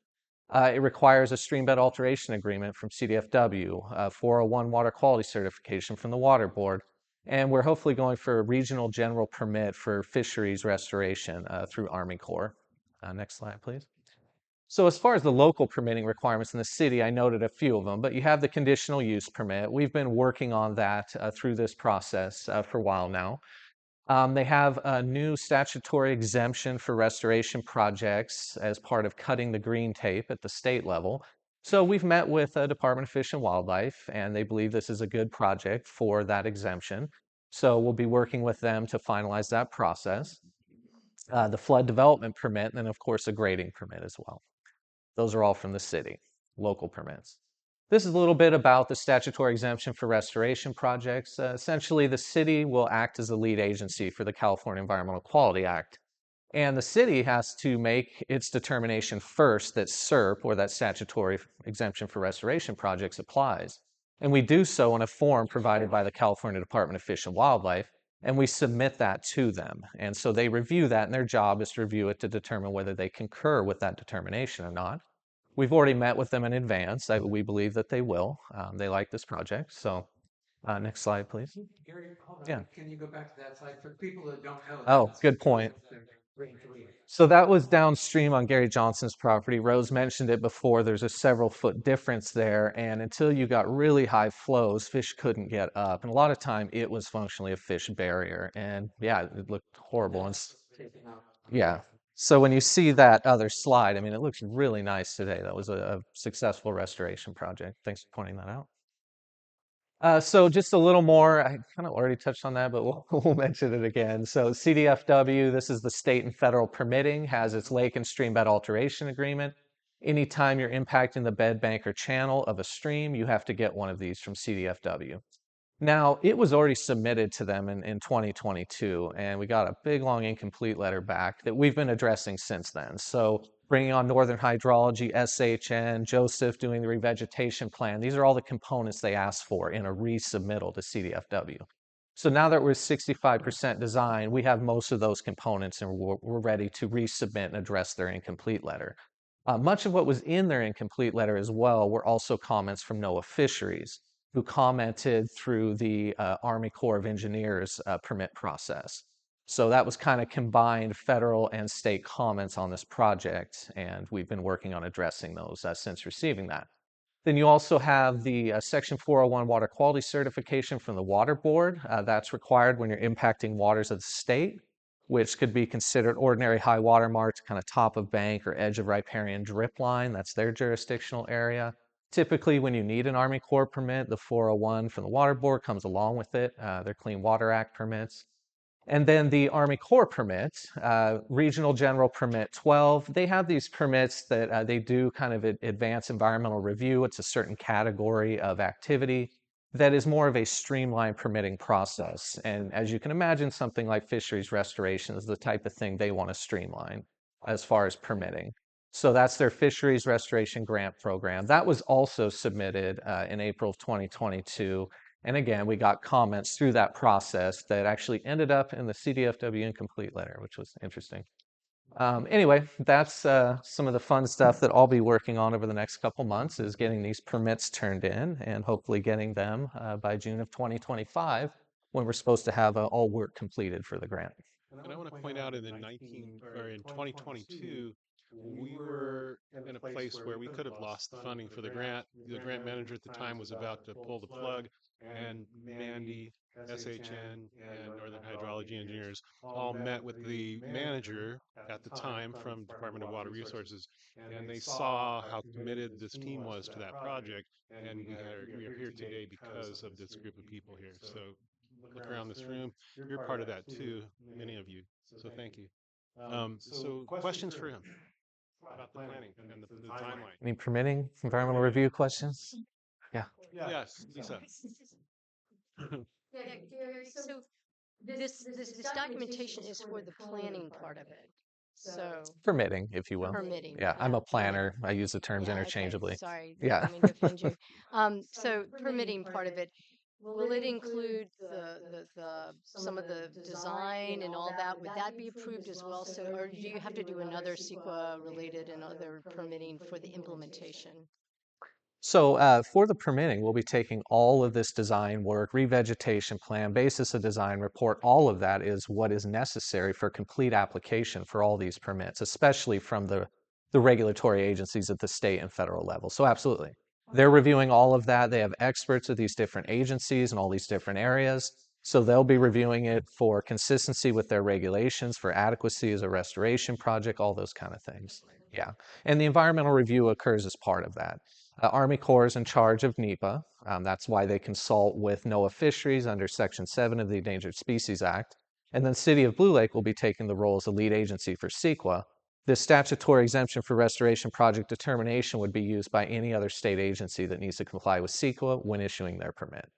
It requires a streambed alteration agreement from CDFW, 401 water quality certification from the Water Board, and we're hopefully going for a regional general permit for fisheries restoration through Army Corps. Next slide, please. So as far as the local permitting requirements in the city, I noted a few of them, but you have the conditional use permit. We've been working on that through this process for a while now. They have a new statutory exemption for restoration projects as part of cutting the green tape at the state level. So we've met with the Department of Fish and Wildlife, and they believe this is a good project for that exemption. So we'll be working with them to finalize that process. The flood development permit, and then of course a grading permit as well. Those are all from the city, local permits. This is a little bit about the statutory exemption for restoration projects. Essentially, the city will act as the lead agency for the California Environmental Quality Act. And the city has to make its determination first that SERP, or that statutory exemption for restoration projects, applies. And we do so in a form provided by the California Department of Fish and Wildlife, and we submit that to them. And so they review that, and their job is to review it to determine whether they concur with that determination or not. We've already met with them in advance. We believe that they will. They like this project. So next slide, please. Gary, hold on. Yeah. Can you go back to that slide for people that don't know? Oh, good point. So that was downstream on Gary Johnson's property. Rose mentioned it before. There's a several foot difference there. And until you got really high flows, fish couldn't get up. And a lot of time it was functionally a fish barrier. And yeah, it looked horrible. And yeah. So when you see that other slide, I mean, it looks really nice today. That was a successful restoration project. Thanks for pointing that out. So just a little more, I kind of already touched on that, but we'll mention it again. So CDFW, this is the state and federal permitting, has its lake and stream bed alteration agreement. Anytime you're impacting the bed bank or channel of a stream, you have to get one of these from CDFW. Now, it was already submitted to them in 2022, and we got a big, long, incomplete letter back that we've been addressing since then. So bringing on Northern Hydrology, SHN, Joseph doing the revegetation plan, these are all the components they asked for in a resubmittal to CDFW. So now that we're 65% design, we have most of those components and we're ready to resubmit and address their incomplete letter. Much of what was in their incomplete letter as well were also comments from NOAA Fisheries, who commented through the Army Corps of Engineers permit process. So that was kind of combined federal and state comments on this project, and we've been working on addressing those since receiving that. Then you also have the Section 401 water quality certification from the Water Board. That's required when you're impacting waters of the state, which could be considered ordinary high water marks, kind of top of bank or edge of riparian drip line. That's their jurisdictional area. Typically, when you need an Army Corps permit, the 401 from the Water Board comes along with it. They're Clean Water Act permits. And then the Army Corps permit, Regional General Permit 12, they have these permits that they do kind of advance environmental review. It's a certain category of activity that is more of a streamlined permitting process. And as you can imagine, something like fisheries restoration is the type of thing they want to streamline as far as permitting. So that's their Fisheries Restoration Grant Program. That was also submitted in April of 2022. And again, we got comments through that process that actually ended up in the CDFW incomplete letter, which was interesting. Anyway, that's some of the fun stuff that I'll be working on over the next couple months is getting these permits turned in and hopefully getting them by June of 2025 when we're supposed to have all work completed for the grant. And I want to point out in 2022, we were in a place where we could have lost the funding for the grant. The grant manager at the time was about to pull the plug, and Mandy, SHN, and Northern Hydrology Engineers all met with the manager at the time from Department of Water Resources, and they saw how committed this team was to that project. And we are here today because of this group of people here. So look around this room. You're part of that too, many of you. So thank you. So questions for him about the planning and the timeline? Any permitting, environmental review questions? Yeah. Yes, Lisa. Yeah, Gary, so this documentation is for the planning part of it. So Permitting, if you will. permitting. Yeah, I'm a planner. I use the terms Yeah, okay. interchangeably. Sorry, I Yeah. didn't mean to offend you. So permitting part of it, will it include the some of the design and all that? Would that be approved as well? So, or do you have to do another CEQA related and other permitting for the implementation? So for the permitting, we'll be taking all of this design work, revegetation plan, basis of design report, all of that is what is necessary for complete application for all these permits, especially from the regulatory agencies at the state and federal level. So absolutely. They're reviewing all of that. They have experts at these different agencies and all these different areas. So they'll be reviewing it for consistency with their regulations, for adequacy as a restoration project, all those kind of things. Yeah. And the environmental review occurs as part of that. Army Corps is in charge of NEPA. That's why they consult with NOAA Fisheries under Section 7 of the Endangered Species Act. And then City of Blue Lake will be taking the role as the lead agency for CEQA. This statutory exemption for restoration project determination would be used by any other state agency that needs to comply with CEQA when issuing their permit.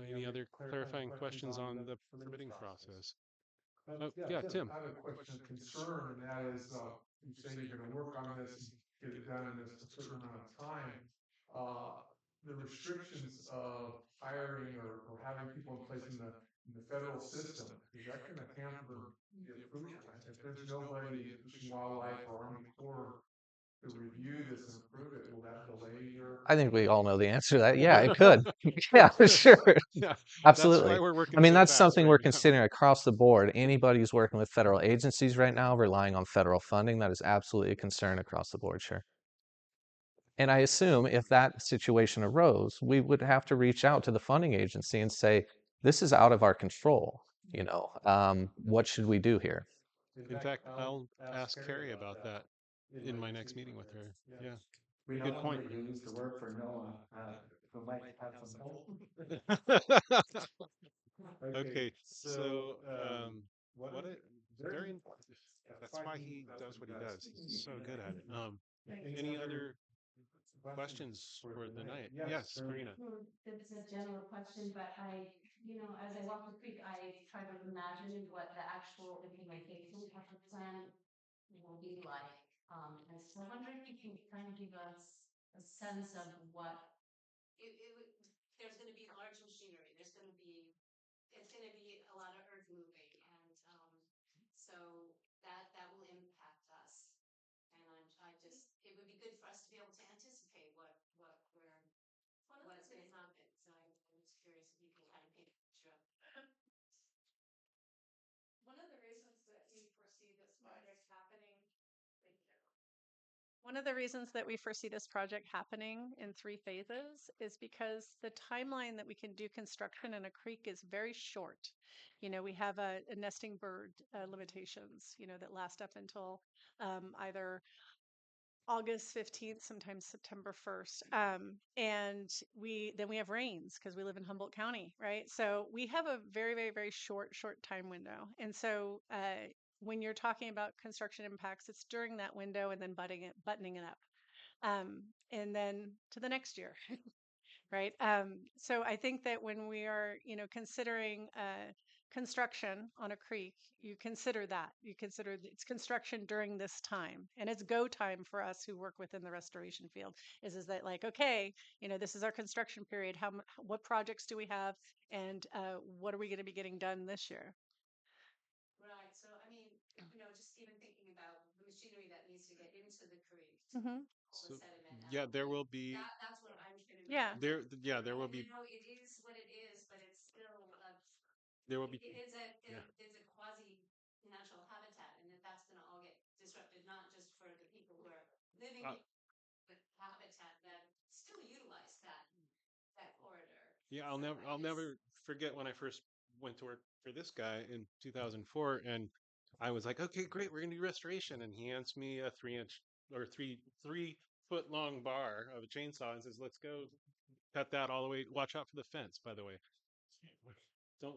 Any other clarifying questions on the permitting process? Oh, yeah, Tim. I have a question of concern, and that is, you say you're gonna work on this and get it done in a certain amount of time. The restrictions of hiring or having people in place in the federal system, is that gonna hamper the approval time? If there's nobody at Fish and Wildlife or Army Corps to review this and approve it, will that delay your? I think we all know the answer to that. Yeah, it could. Yeah, for sure. Yeah, that's Absolutely. why we're working I mean, so that's fast something right we're now. considering across the board. Anybody who's working with federal agencies right now, relying on federal funding, that is absolutely a concern across the board, sure. And I assume if that situation arose, we would have to reach out to the funding agency and say, this is out of our control. What should we do here? In fact, I'll ask Carrie about that in my next meeting with her. Yeah. We know Good point. somebody who used to work for NOAA who might have some help. Okay, so what a very that's why he does what he does. He's so good at it. Any other questions for the night? Yes, Karina. Well, it's a general question, but as I walk the creek, I try to imagine what the actual implementation of the plan will be like. And so I'm wondering if you can kind of give us a sense of what there's going to be large machinery. It's going to be a lot of earth moving, and so that will impact us. And it would be good for us to be able to anticipate what's going to happen. So I'm just curious if you can kind of paint a picture of. One of the reasons that we foresee this project happening. One of the reasons that we foresee this project happening in 3 phases is because the timeline that we can do construction in a creek is very short. We have a nesting bird limitations, that last up until either August 15th, sometimes September 1st. And we have rains because we live in Humboldt County, right? So we have a very, very, very short time window. And so when you're talking about construction impacts, it's during that window and then buttoning it up. And then to the next year. Right. So I think that when we are, considering construction on a creek, you consider it's construction during this time, and it's go time for us who work within the restoration field. Is that like, okay, this is our construction period. What projects do we have, and what are we going to be getting done this year? Right. So, I mean, just even thinking about the machinery that needs to get into the creek, So yeah, there will be. That's what I'm trying to. Yeah. There will be. It is what it is, but it's still. There will be. It's a quasi natural habitat, and that's going to all get disrupted, not just for the people who are living here, but habitat that still utilize that corridor. Yeah, I'll never forget when I first went to work for this guy in 2004, and I was like, okay, great, we're gonna do restoration, and he hands me a 3 inch or 3 foot long bar of a chainsaw and says, let's go cut that all the way. Watch out for the fence, by the way. Don't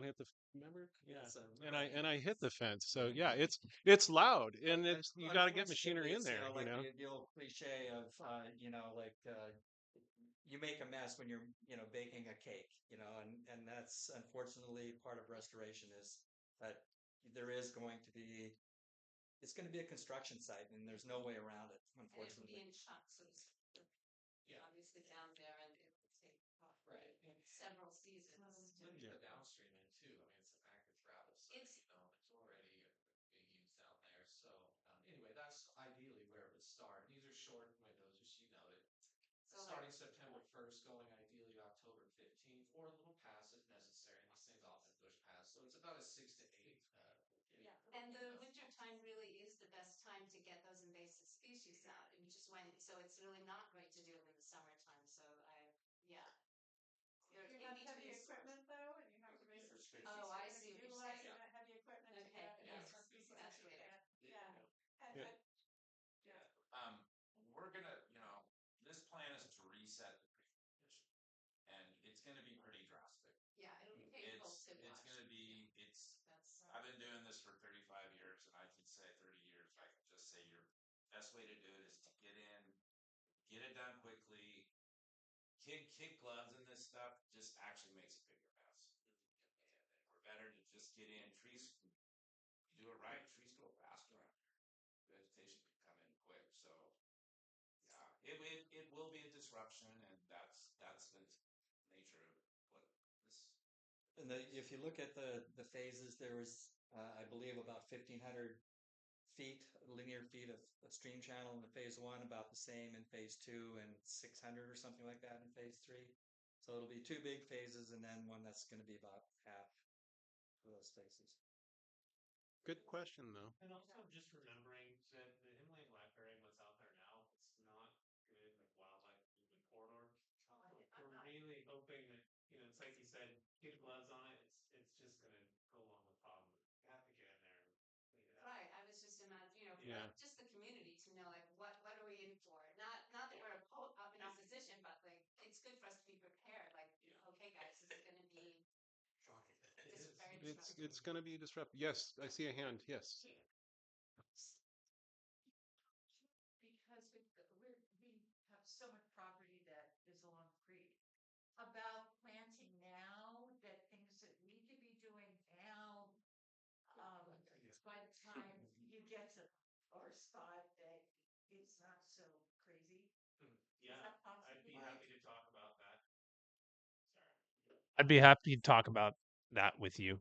hit the remember? Yeah. And I hit the fence. So yeah, it's loud and it's you got to get machinery in there, like the old cliche of like you make a mess when you're baking a cake, and that's unfortunately part of restoration is that there is going to be it's going to be a construction site and there's no way around it, unfortunately. And it will be in chunks. Obviously down there, and it will take several seasons. Yeah. Downstream in too. I mean, it's an active gravel site. It's already being used down there. So anyway, that's ideally where it would start. These are short windows, as you noted. Starting September 1st, going ideally to October 15th, or a little past if necessary. These things often push past. So it's about a 6 to 8. Yeah, and the winter time really is the best time to get those invasive species out, and just so it's really not great to do it in the summertime. So yeah. You have heavy equipment though, and you have to make. Oh, I see what you're saying. That heavy equipment. Okay, yes, That's later. Yeah. We're gonna, this plan is to reset the creek condition, and it's gonna be pretty drastic. Yeah, it'll be painful to watch. It's gonna be. I've been doing this for 35 years, and I can say 30 years. I can just say your best way to do it is to get in, get it done quickly. Kid gloves and this stuff just actually makes a bigger mess. And we're better to just get in. Trees, do it right. Trees grow faster around here. Vegetation can come in quick. So yeah, it will be a disruption, and that's the nature of what this. And if you look at the phases, there was I believe about 1,500 linear feet of stream channel in phase 1, about the same in phase 2, and 600 or something like that in phase 3. So it'll be 2 big phases and then one that's going to be about half of those phases. Good question though. And also just remembering that the inland library, what's out there now, it's not good like wildlife movement corridor. We're really hoping that, it's like you said, kid gloves on it, it's just gonna go along with problem. We have to get in there and clean it up. Right. I was just imagining, Yeah. just the community to know like what are we in for? Not that we're up in opposition, but like it's good for us to be prepared. Like, okay, guys, this is gonna be It's going to be disruptive. Yes, I see a hand. Yes. Because we have so much property that is along the creek. About planting now, that things that we could be doing now, by the time you get to our spot, that it's not so crazy. Yeah, I'd be happy to talk about that. I'd be happy to talk about that with you,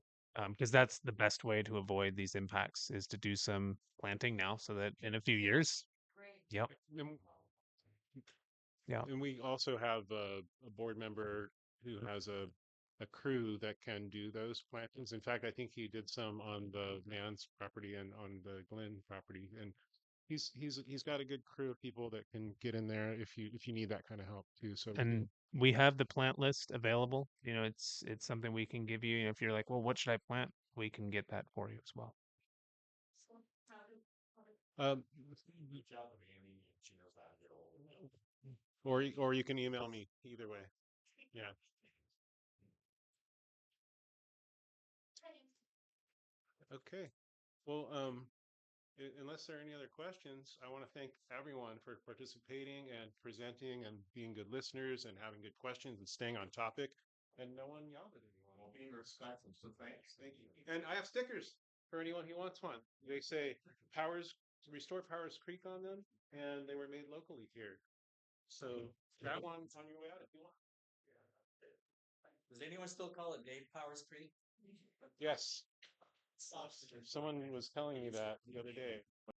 because that's the best way to avoid these impacts is to do some planting now, so that in a few years, yep, And, yeah, and we also have a board member who has a crew that can do those plantings. In fact, I think he did some on the man's property and on the Glen property, and he's got a good crew of people that can get in there if you need that kind of help too. So and we have the plant list available. You know, it's something we can give you. You know, if you're like, well, what should I plant? We can get that for you as well. um, or you can email me either way. Yeah. Okay. Well, unless there are any other questions, I want to thank everyone for participating and presenting and being good listeners and having good questions and staying on topic. And no one yelled at anyone while being respectful. So thanks. Thank you. And I have stickers for anyone who wants one. They say Powers Restore Powers Creek on them, and they were made locally here. So that one's on your way out if you want. Does anyone still call it Dave Powers Creek? Yes. Someone was telling me that the other day.